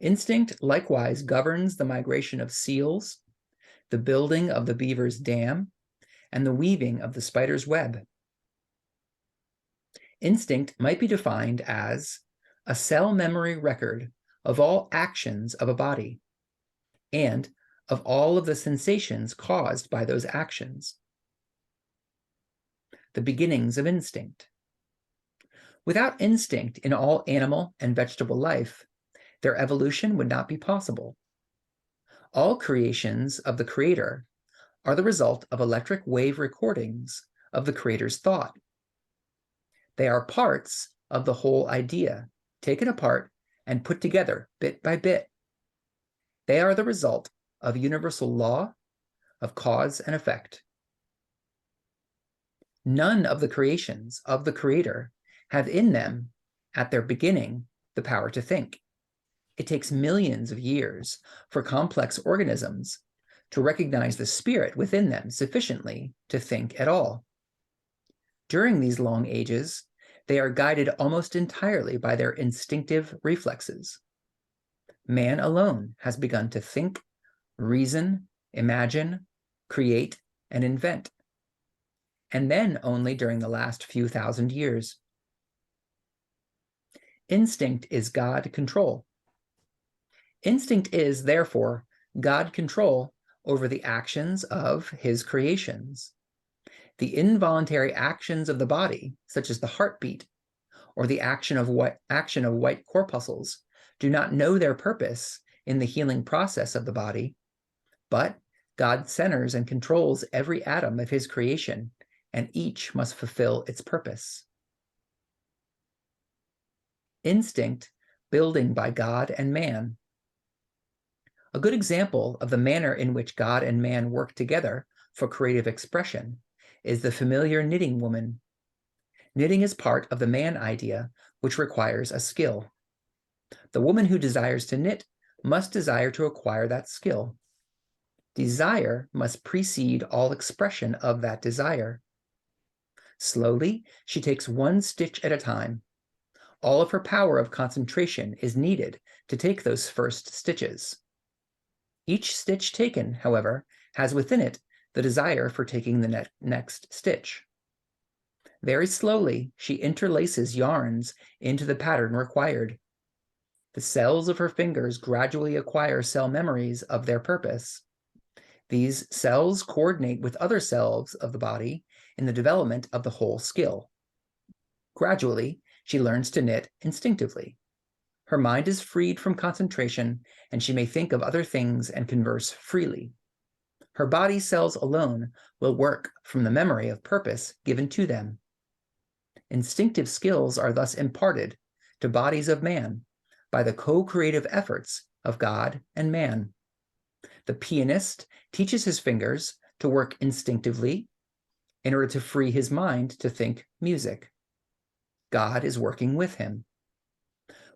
Instinct likewise governs the migration of seals, the building of the beaver's dam, and the weaving of the spider's web. Instinct might be defined as a cell memory record of all actions of a body and of all of the sensations caused by those actions. The beginnings of instinct. Without instinct in all animal and vegetable life, their evolution would not be possible. All creations of the Creator are the result of electric wave recordings of the Creator's thought. They are parts of the whole idea, taken apart and put together bit by bit They are the result of universal law of cause and effect. None of the creations of the Creator have in them, at their beginning, the power to think. It takes millions of years for complex organisms to recognize the spirit within them sufficiently to think at all. During these long ages, they are guided almost entirely by their instinctive reflexes. Man alone has begun to think, reason, imagine, create, and invent. And then only during the last few thousand years. Instinct is God control. Instinct is, therefore, God control over the actions of his creations. The involuntary actions of the body, such as the heartbeat, or the action of white corpuscles, do not know their purpose in the healing process of the body, but God centers and controls every atom of his creation, and each must fulfill its purpose. Instinct, building by God and man. A good example of the manner in which God and man work together for creative expression is the familiar knitting woman. Knitting is part of the man idea, which requires a skill. The woman who desires to knit must desire to acquire that skill. Desire must precede all expression of that desire. Slowly, she takes one stitch at a time. All of her power of concentration is needed to take those first stitches. Each stitch taken, however, has within it the desire for taking the next stitch. Very slowly, she interlaces yarns into the pattern required. The cells of her fingers gradually acquire cell memories of their purpose. These cells coordinate with other cells of the body in the development of the whole skill. Gradually, she learns to knit instinctively. Her mind is freed from concentration, and she may think of other things and converse freely. Her body cells alone will work from the memory of purpose given to them. Instinctive skills are thus imparted to bodies of man by the co-creative efforts of God and man. The pianist teaches his fingers to work instinctively in order to free his mind to think music. God is working with him.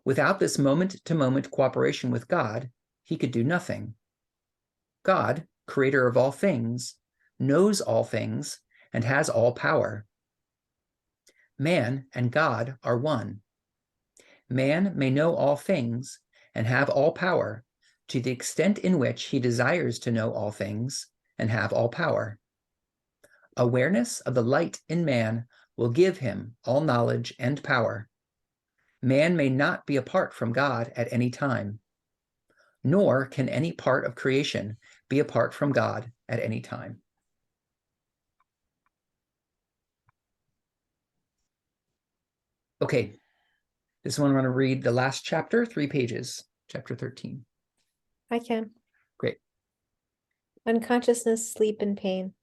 Without this moment-to-moment cooperation with God, he could do nothing. God, creator of all things, knows all things and has all power. Man and God are one. Man may know all things and have all power to the extent in which he desires to know all things and have all power. Awareness of the light in man will give him all knowledge and power. Man may not be apart from God at any time, nor can any part of creation be apart from God at any time. Okay, this one I'm going to read the last chapter, 3 pages, chapter 13. I can. Great. Unconsciousness, sleep, and pain.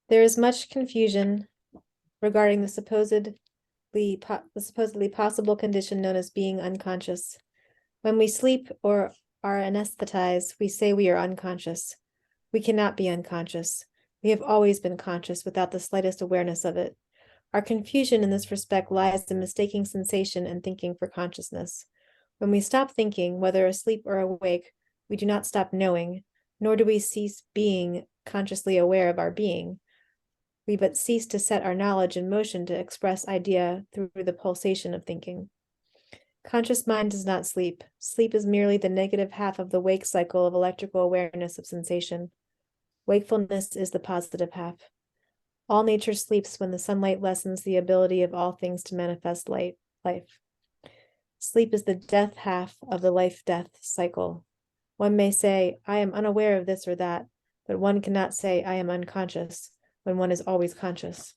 There is much confusion regarding the supposedly possible condition known as being unconscious. When we sleep or are anesthetized, we say we are unconscious. We cannot be unconscious. We have always been conscious without the slightest awareness of it. Our confusion in this respect lies in mistaking sensation and thinking for consciousness. When we stop thinking, whether asleep or awake, we do not stop knowing, nor do we cease being consciously aware of our being. We but cease to set our knowledge in motion to express idea through the pulsation of thinking. Conscious mind does not sleep. Sleep is merely the negative half of the wake cycle of electrical awareness of sensation. Wakefulness is the positive half. All nature sleeps when the sunlight lessens the ability of all things to manifest life. Sleep is the death half of the life-death cycle. One may say, I am unaware of this or that, but one cannot say, I am unconscious, when one is always conscious.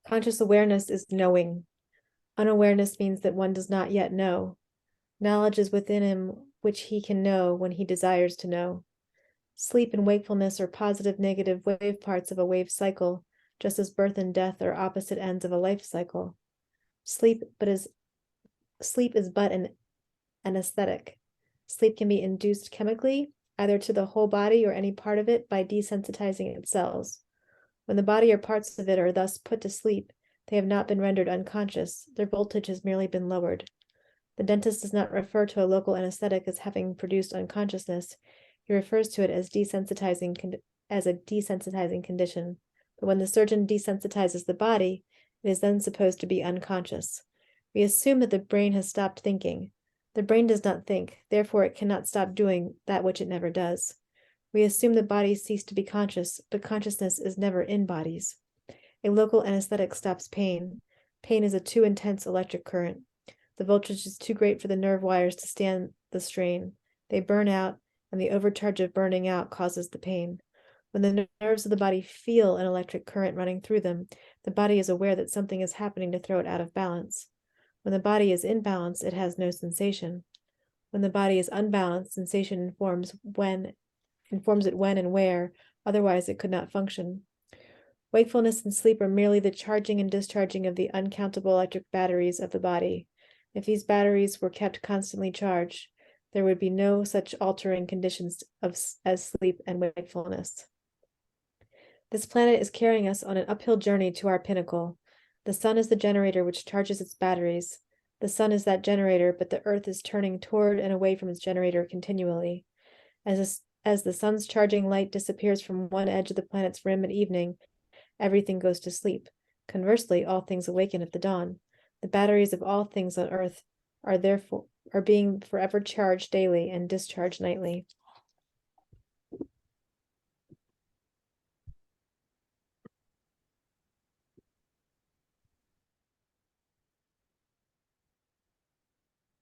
Conscious awareness is knowing. Unawareness means that one does not yet know. Knowledge is within him, which he can know when he desires to know. Sleep and wakefulness are positive, negative wave parts of a wave cycle, just as birth and death are opposite ends of a life cycle. Sleep is but an anesthetic. Sleep can be induced chemically, either to the whole body or any part of it by desensitizing its cells. When the body or parts of it are thus put to sleep, they have not been rendered unconscious, their voltage has merely been lowered. The dentist does not refer to a local anesthetic as having produced unconsciousness. He refers to it as a desensitizing condition. But when the surgeon desensitizes the body, it is then supposed to be unconscious. We assume that the brain has stopped thinking. The brain does not think, therefore it cannot stop doing that which it never does. We assume that bodies cease to be conscious, but consciousness is never in bodies. A local anesthetic stops pain. Pain is a too intense electric current. The voltage is too great for the nerve wires to stand the strain. They burn out, and the overcharge of burning out causes the pain. When the nerves of the body feel an electric current running through them, the body is aware that something is happening to throw it out of balance. When the body is in balance, it has no sensation. When the body is unbalanced, sensation informs it when and where, otherwise it could not function. Wakefulness and sleep are merely the charging and discharging of the uncountable electric batteries of the body. If these batteries were kept constantly charged, there would be no such altering conditions as sleep and wakefulness. This planet is carrying us on an uphill journey to our pinnacle. The sun is the generator which charges its batteries. The sun is that generator, but the earth is turning toward and away from its generator continually. As the sun's charging light disappears from one edge of the planet's rim at evening, everything goes to sleep. Conversely, all things awaken at the dawn. The batteries of all things on earth are being forever charged daily and discharged nightly.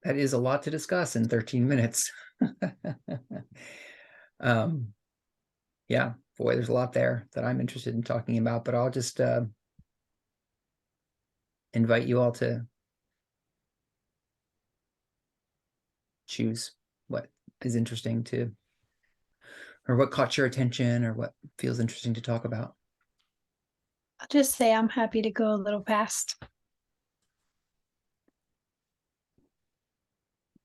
That is a lot to discuss in 13 minutes. Yeah, boy, there's a lot there that I'm interested in talking about, but I'll just invite you all to choose what is interesting to, or what caught your attention, or what feels interesting to talk about. I'll just say I'm happy to go a little past.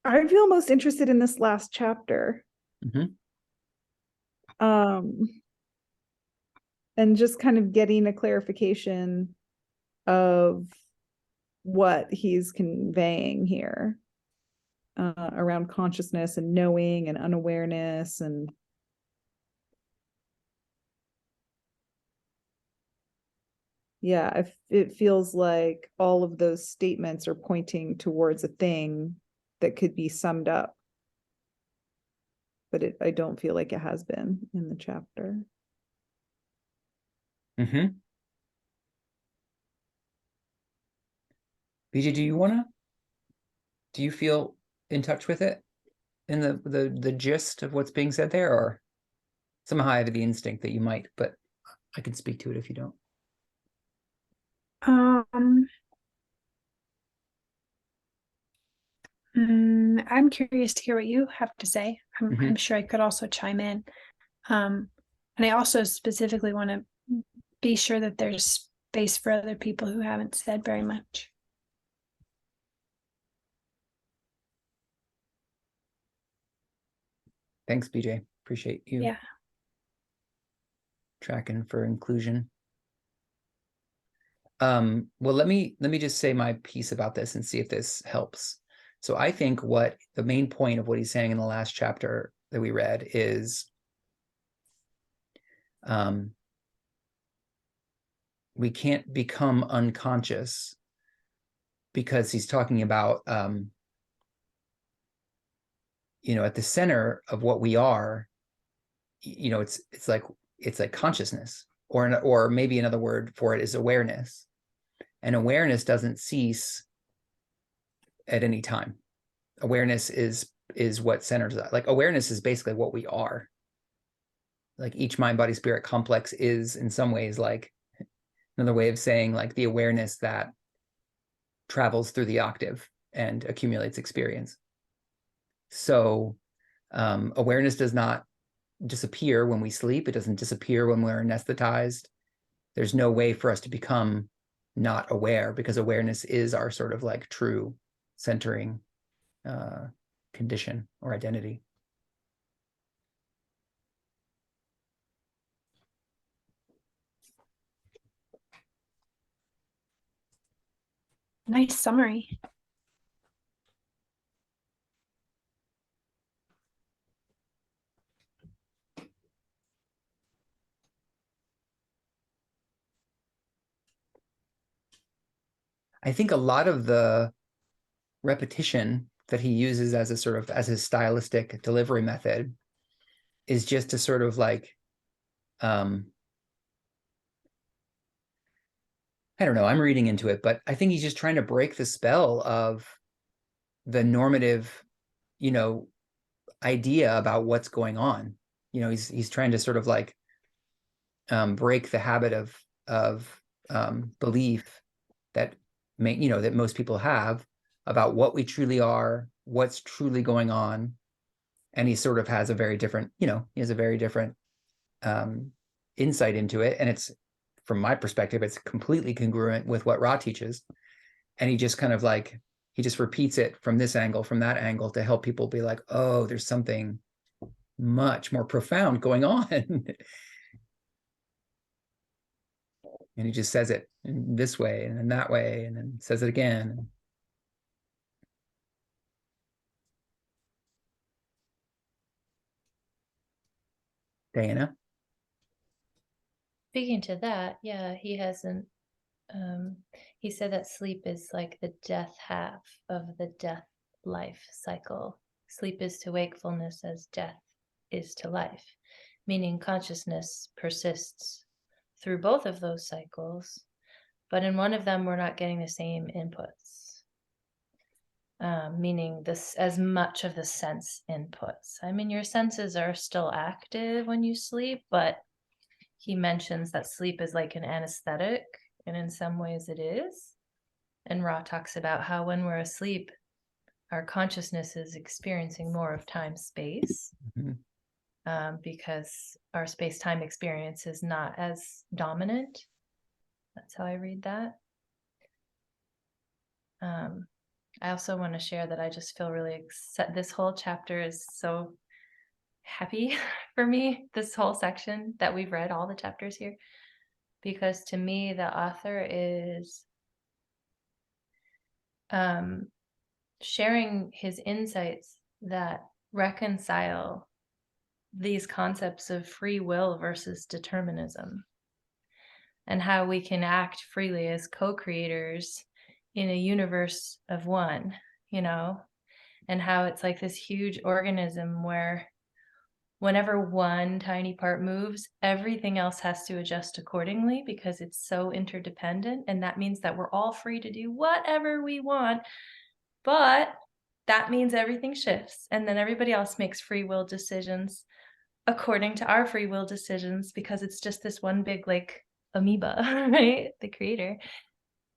I feel most interested in this last chapter. Mhm. And just kind of getting a clarification of what he's conveying here around consciousness and knowing and unawareness. And yeah, it feels like all of those statements are pointing towards a thing that could be summed up, but I don't feel like it has been in the chapter. BJ, do you feel in touch with it, in the gist of what's being said there? Or somehow I have the instinct that you might, but I can speak to it if you don't. I'm curious to hear what you have to say. I'm sure I could also chime in. And I also specifically want to be sure that there's space for other people who haven't said very much. Thanks, BJ. Appreciate you. Yeah. Tracking for inclusion. Well, let me just say my piece about this and see if this helps. So I think what the main point of what he's saying in the last chapter that we read is we can't become unconscious, because he's talking about at the center of what we are, it's like consciousness, or maybe another word for it is awareness. And awareness doesn't cease at any time. Awareness is what centers that. Like, awareness is basically what we are. Like, each mind, body, spirit complex is in some ways like another way of saying like the awareness that travels through the octave and accumulates experience. So awareness does not disappear when we sleep. It doesn't disappear when we're anesthetized. There's no way for us to become not aware, because awareness is our sort of like true centering condition or identity. Nice summary. I think a lot of the repetition that he uses as a sort of as his stylistic delivery method is just to sort of like I don't know, I'm reading into it, but I think he's just trying to break the spell of the normative, you know, idea about what's going on. You know, he's trying to sort of like break the habit of belief that that most people have about what we truly are, what's truly going on. And he sort of has a very different, he has a very different insight into it. And it's, from my perspective, it's completely congruent with what Ra teaches. And he just kind of like, he just repeats it from this angle, from that angle, to help people be like, oh, there's something much more profound going on. And he just says it in this way and in that way, and then says it again. Diana? Speaking to that, yeah, he hasn't, he said that sleep is like the death half of the death life cycle. Sleep is to wakefulness as death is to life, meaning consciousness persists through both of those cycles, but in one of them, we're not getting the same inputs. Meaning this as much of the sense inputs. I mean, your senses are still active when you sleep, but he mentions that sleep is like an anesthetic, and in some ways it is. And Ra talks about how when we're asleep, our consciousness is experiencing more of time space, because our space-time experience is not as dominant. That's how I read that. I also want to share that I just feel really excited. This whole chapter is so happy for me, this whole section that we've read, all the chapters here, because to me, the author is sharing his insights that reconcile these concepts of free will versus determinism, and how we can act freely as co-creators in a universe of one, and how it's like this huge organism where whenever one tiny part moves, everything else has to adjust accordingly because it's so interdependent. And that means that we're all free to do whatever we want, but that means everything shifts. And then everybody else makes free will decisions according to our free will decisions, because it's just this one big like amoeba, right? The creator.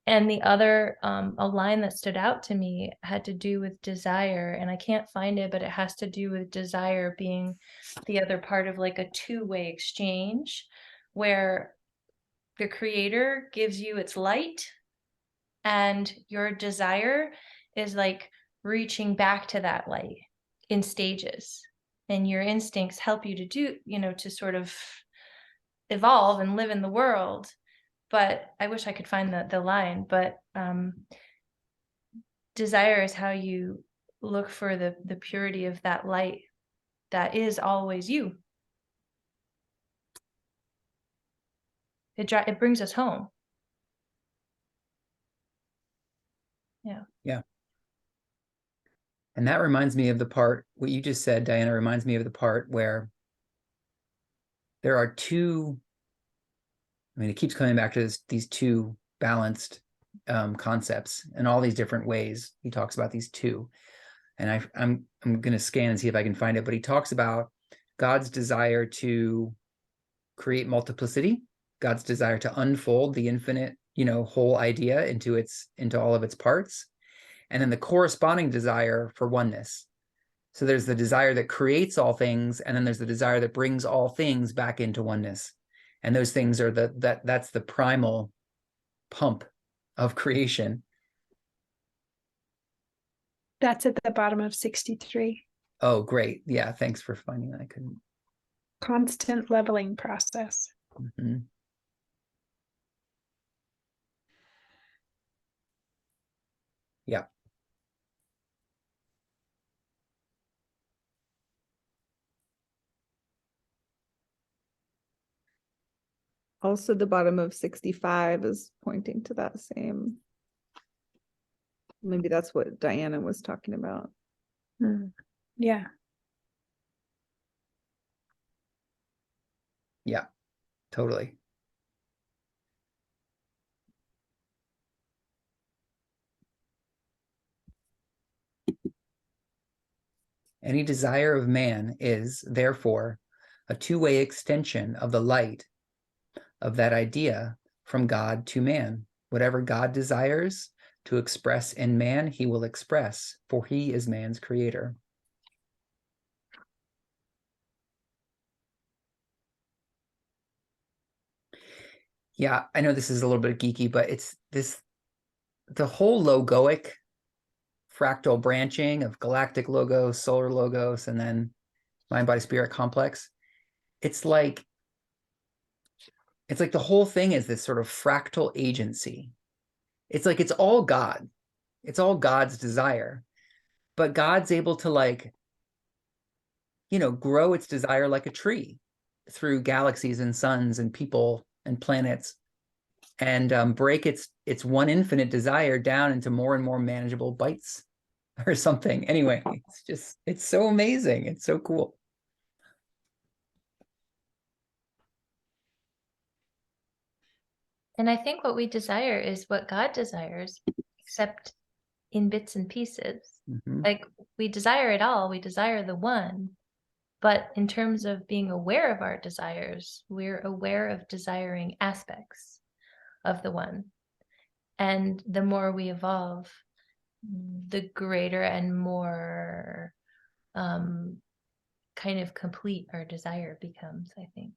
And the other, a line that stood out to me had to do with desire, and I can't find it, but it has to do with desire being the other part of like a two-way exchange, where the creator gives you its light and your desire is like reaching back to that light in stages, and your instincts help you to do, to sort of evolve and live in the world. But I wish I could find the line, but desire is how you look for the purity of that light that is always you. It brings us home. Yeah. And that reminds me of the part, what you just said, Diana, reminds me of the part where there are two, it keeps coming back to these two balanced concepts in all these different ways. He talks about these two. And I'm going to scan and see if I can find it, but he talks about God's desire to create multiplicity, God's desire to unfold the infinite, whole idea into all of its parts, and then the corresponding desire for oneness. So there's the desire that creates all things, and then there's the desire that brings all things back into oneness. And those things are that's the primal pump of creation. That's at the bottom of 63. Oh, great. Yeah, thanks for finding that. I couldn't. Constant leveling process. Mhm. Yeah. Also, the bottom of 65 is pointing to that same. Maybe that's what Diana was talking about. Yeah. Yeah, totally. Any desire of man is, therefore, a two-way extension of the light of that idea from God to man. Whatever God desires to express in man, he will express, for he is man's creator. Yeah, I know this is a little bit geeky, but it's this, the whole logoic fractal branching of galactic logos, solar logos, and then mind, body, spirit complex. It's like the whole thing is this sort of fractal agency. It's like it's all God. It's all God's desire. But God's able to, like, grow its desire like a tree through galaxies and suns and people and planets, and break its one infinite desire down into more and more manageable bites or something. Anyway, it's so amazing. It's so cool. And I think what we desire is what God desires, except in bits and pieces. Mhm. Like, we desire it all, we desire the one, but in terms of being aware of our desires, we're aware of desiring aspects of the one. And the more we evolve, the greater and more kind of complete our desire becomes, I think.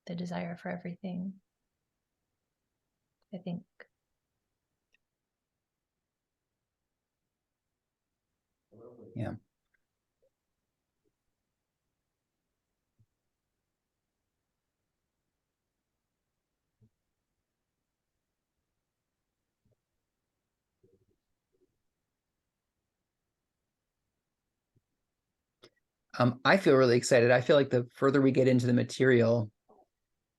The desire for everything, I think. Yeah. I feel really excited. I feel like the further we get into the material,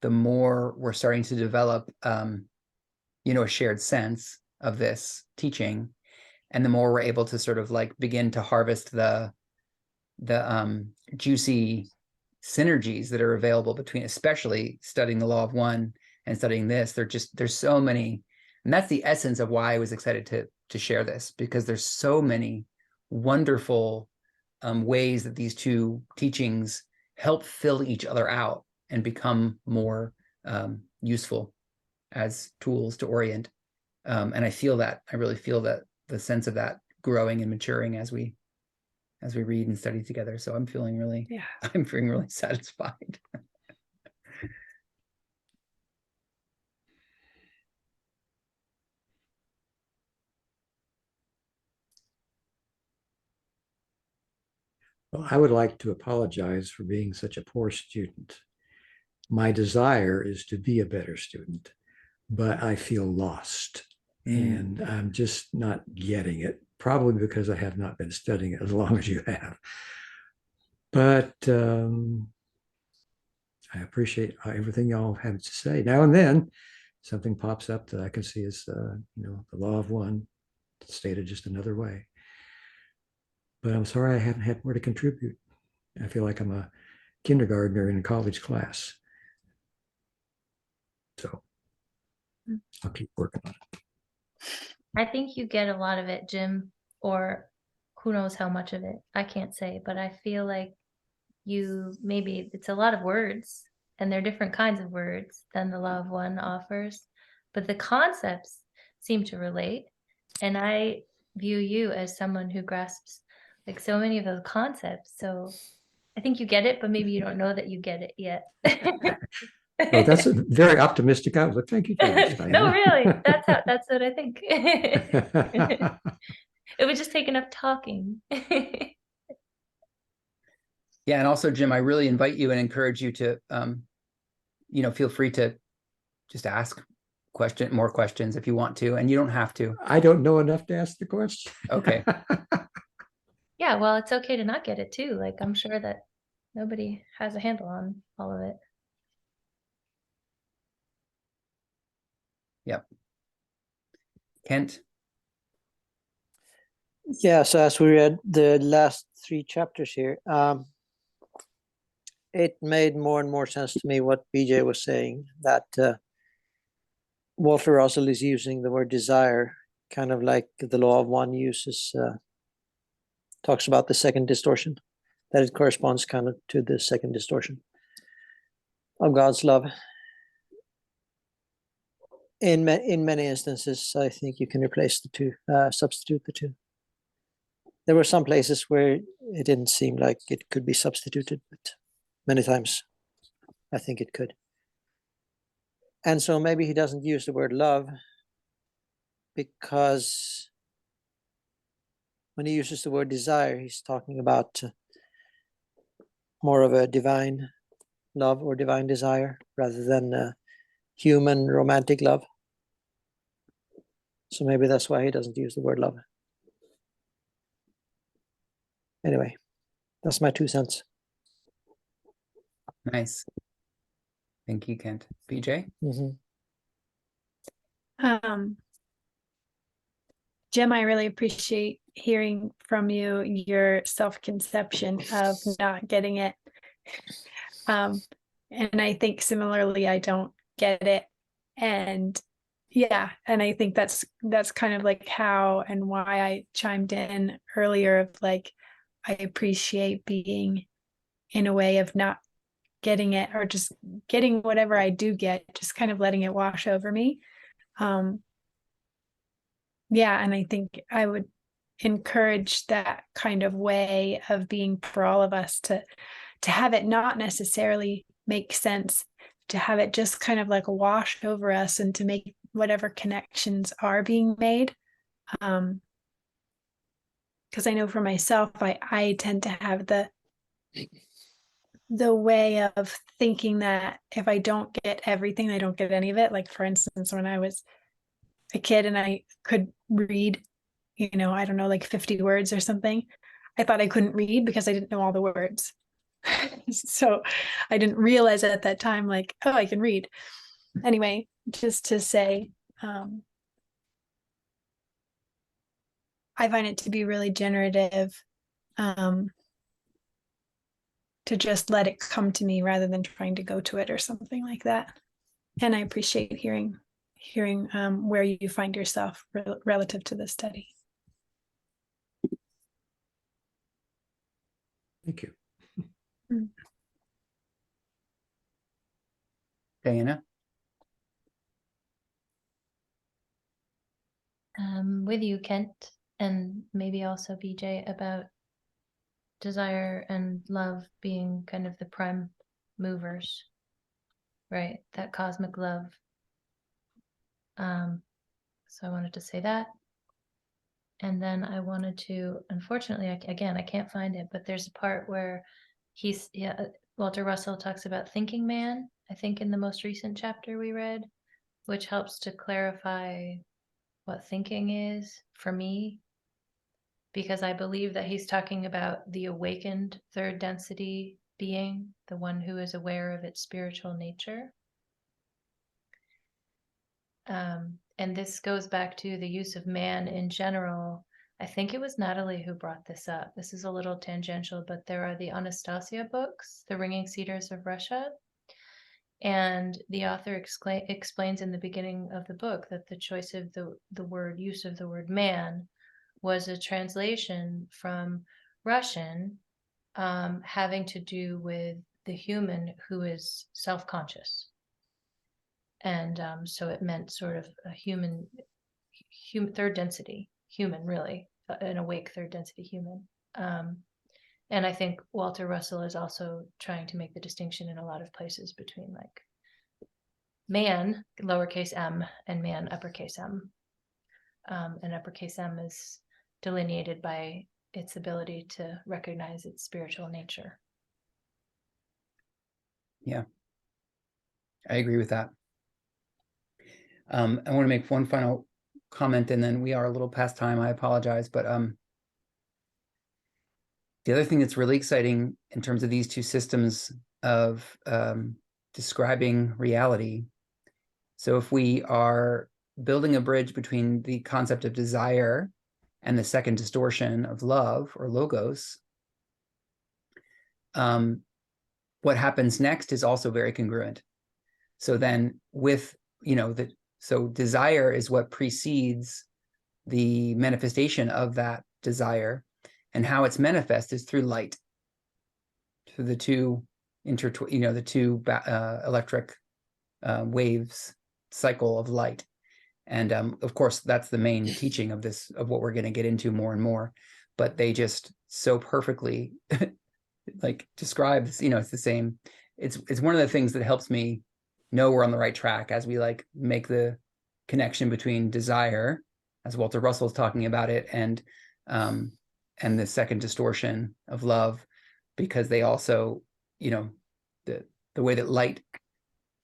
the more we're starting to develop, a shared sense of this teaching, and the more we're able to sort of like begin to harvest the juicy synergies that are available between, especially studying the law of one and studying this. There's so many, and that's the essence of why I was excited to share this, because there's so many wonderful ways that these two teachings help fill each other out and become more useful as tools to orient. And I really feel that the sense of that growing and maturing as we read and study together. So I'm feeling really satisfied. Well, I would like to apologize for being such a poor student. My desire is to be a better student, but I feel lost and I'm just not getting it, probably because I have not been studying it as long as you have. But I appreciate everything y'all have to say. Now and then, something pops up that I can see as, the law of one stated just another way. But I'm sorry I haven't had more to contribute. I feel like I'm a kindergartner in a college class. So I'll keep working on it. I think you get a lot of it, Jim, or who knows how much of it. I can't say, but I feel like maybe it's a lot of words, and they're different kinds of words than the law of one offers, but the concepts seem to relate. And I view you as someone who grasps like so many of those concepts. So I think you get it, but maybe you don't know that you get it yet. Oh, that's a very optimistic outlook. Thank you for that, No, Diana. really, that's what I think. It would just take enough talking. Yeah, and also, Jim, I really invite you and encourage you to, feel free to just ask more questions if you want to, and you don't have to. I don't know enough to ask the question. Okay. Yeah, well, it's okay to not get it too. Like, I'm sure that nobody has a handle on all of it. Yep. Kent? Yeah, so as we read the last 3 chapters here, it made more and more sense to me what BJ was saying, that Walter Russell is using the word desire, kind of like the law of one uses, talks about the second distortion, that it corresponds kind of to the second distortion of God's love. In many instances, I think you can replace the two, substitute the two. There were some places where it didn't seem like it could be substituted, but many times I think it could. And so maybe he doesn't use the word love because when he uses the word desire, he's talking about more of a divine love or divine desire rather than human romantic love. So maybe that's why he doesn't use the word love. Anyway, that's my 2 cents. Nice. Thank you, Kent. BJ? Mm-hmm. Jim, I really appreciate hearing from you your self-conception of not getting it. And I think similarly, I don't get it. And yeah, and I think that's kind of like how and why I chimed in earlier of like, I appreciate being in a way of not getting it, or just getting whatever I do get, just kind of letting it wash over me. Yeah, and I think I would encourage that kind of way of being for all of us to have it not necessarily make sense, to have it just kind of like wash over us, and to make whatever connections are being made. Because I know for myself, I tend to have the way of thinking that if I don't get everything, I don't get any of it. Like, for instance, when I was a kid and I could read, I don't know, like 50 words or something, I thought I couldn't read because I didn't know all the words. So I didn't realize at that time, like, oh, I can read. Anyway, just to say, I find it to be really generative, to just let it come to me rather than trying to go to it or something like that. And I appreciate hearing where you find yourself relative to this study. Thank you. Diana? With you, Kent, and maybe also BJ, about desire and love being kind of the prime movers, right? That cosmic love. So I wanted to say that. And then I wanted to, unfortunately, again, I can't find it, but there's a part where Walter Russell talks about thinking man, I think in the most recent chapter we read, which helps to clarify what thinking is for me, because I believe that he's talking about the awakened third density being, the one who is aware of its spiritual nature. And this goes back to the use of man in general. I think it was Natalie who brought this up. This is a little tangential, but there are the Anastasia books, The Ringing Cedars of Russia. And the author explains in the beginning of the book that the choice of the use of the word man was a translation from Russian, having to do with the human who is self-conscious. And so it meant sort of a human third density human, really, an awake third density human. And I think Walter Russell is also trying to make the distinction in a lot of places between like man, lowercase m, and man, uppercase m. And uppercase m is delineated by its ability to recognize its spiritual nature. Yeah, I agree with that. I want to make one final comment, and then we are a little past time. I apologize, but the other thing that's really exciting in terms of these two systems of describing reality. So if we are building a bridge between the concept of desire and the second distortion of love or logos, what happens next is also very congruent. So then with, so desire is what precedes the manifestation of that desire, and how it's manifest is through light, through the two electric waves cycle of light. And of course, that's the main teaching of this, of what we're going to get into more and more. But they just so perfectly like describe, it's the same. It's one of the things that helps me know we're on the right track as we like make the connection between desire, as Walter Russell's talking about it, and the second distortion of love, because they also, the way that light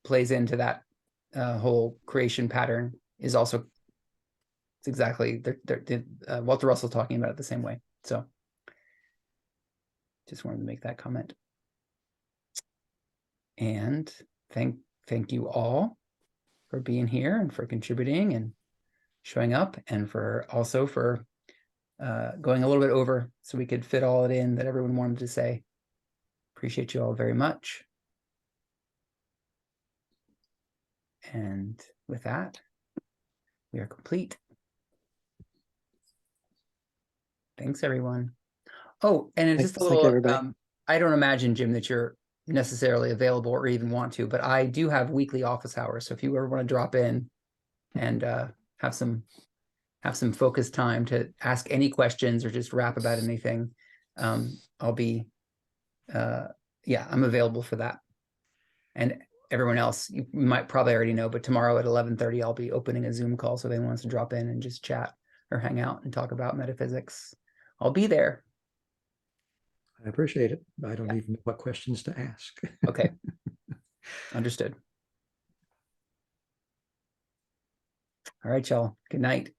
plays into that whole creation pattern is also, it's exactly, Walter Russell talking about it the same way. So just wanted to make that comment. And thank you all for being here and for contributing and showing up, and for going a little bit over so we could fit all it in that everyone wanted to say. Appreciate you all very much. And with that, we are complete. Thanks, everyone. Oh, and it's just a Thank little, everybody. I don't imagine, Jim, that you're necessarily available or even want to, but I do have weekly office hours. So if you ever want to drop in and have some focused time to ask any questions or just rap about anything, I'll be, I'm available for that. And everyone else, you might probably already know, but tomorrow at 11:30, I'll be opening a Zoom call. So if anyone wants to drop in and just chat or hang out and talk about metaphysics, I'll be there. I appreciate it. I don't even know what questions to ask. Okay. Understood. All right, y'all. Good night.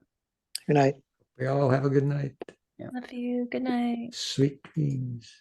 Good night. We all have a good night. Love you. Good night. Sweet dreams.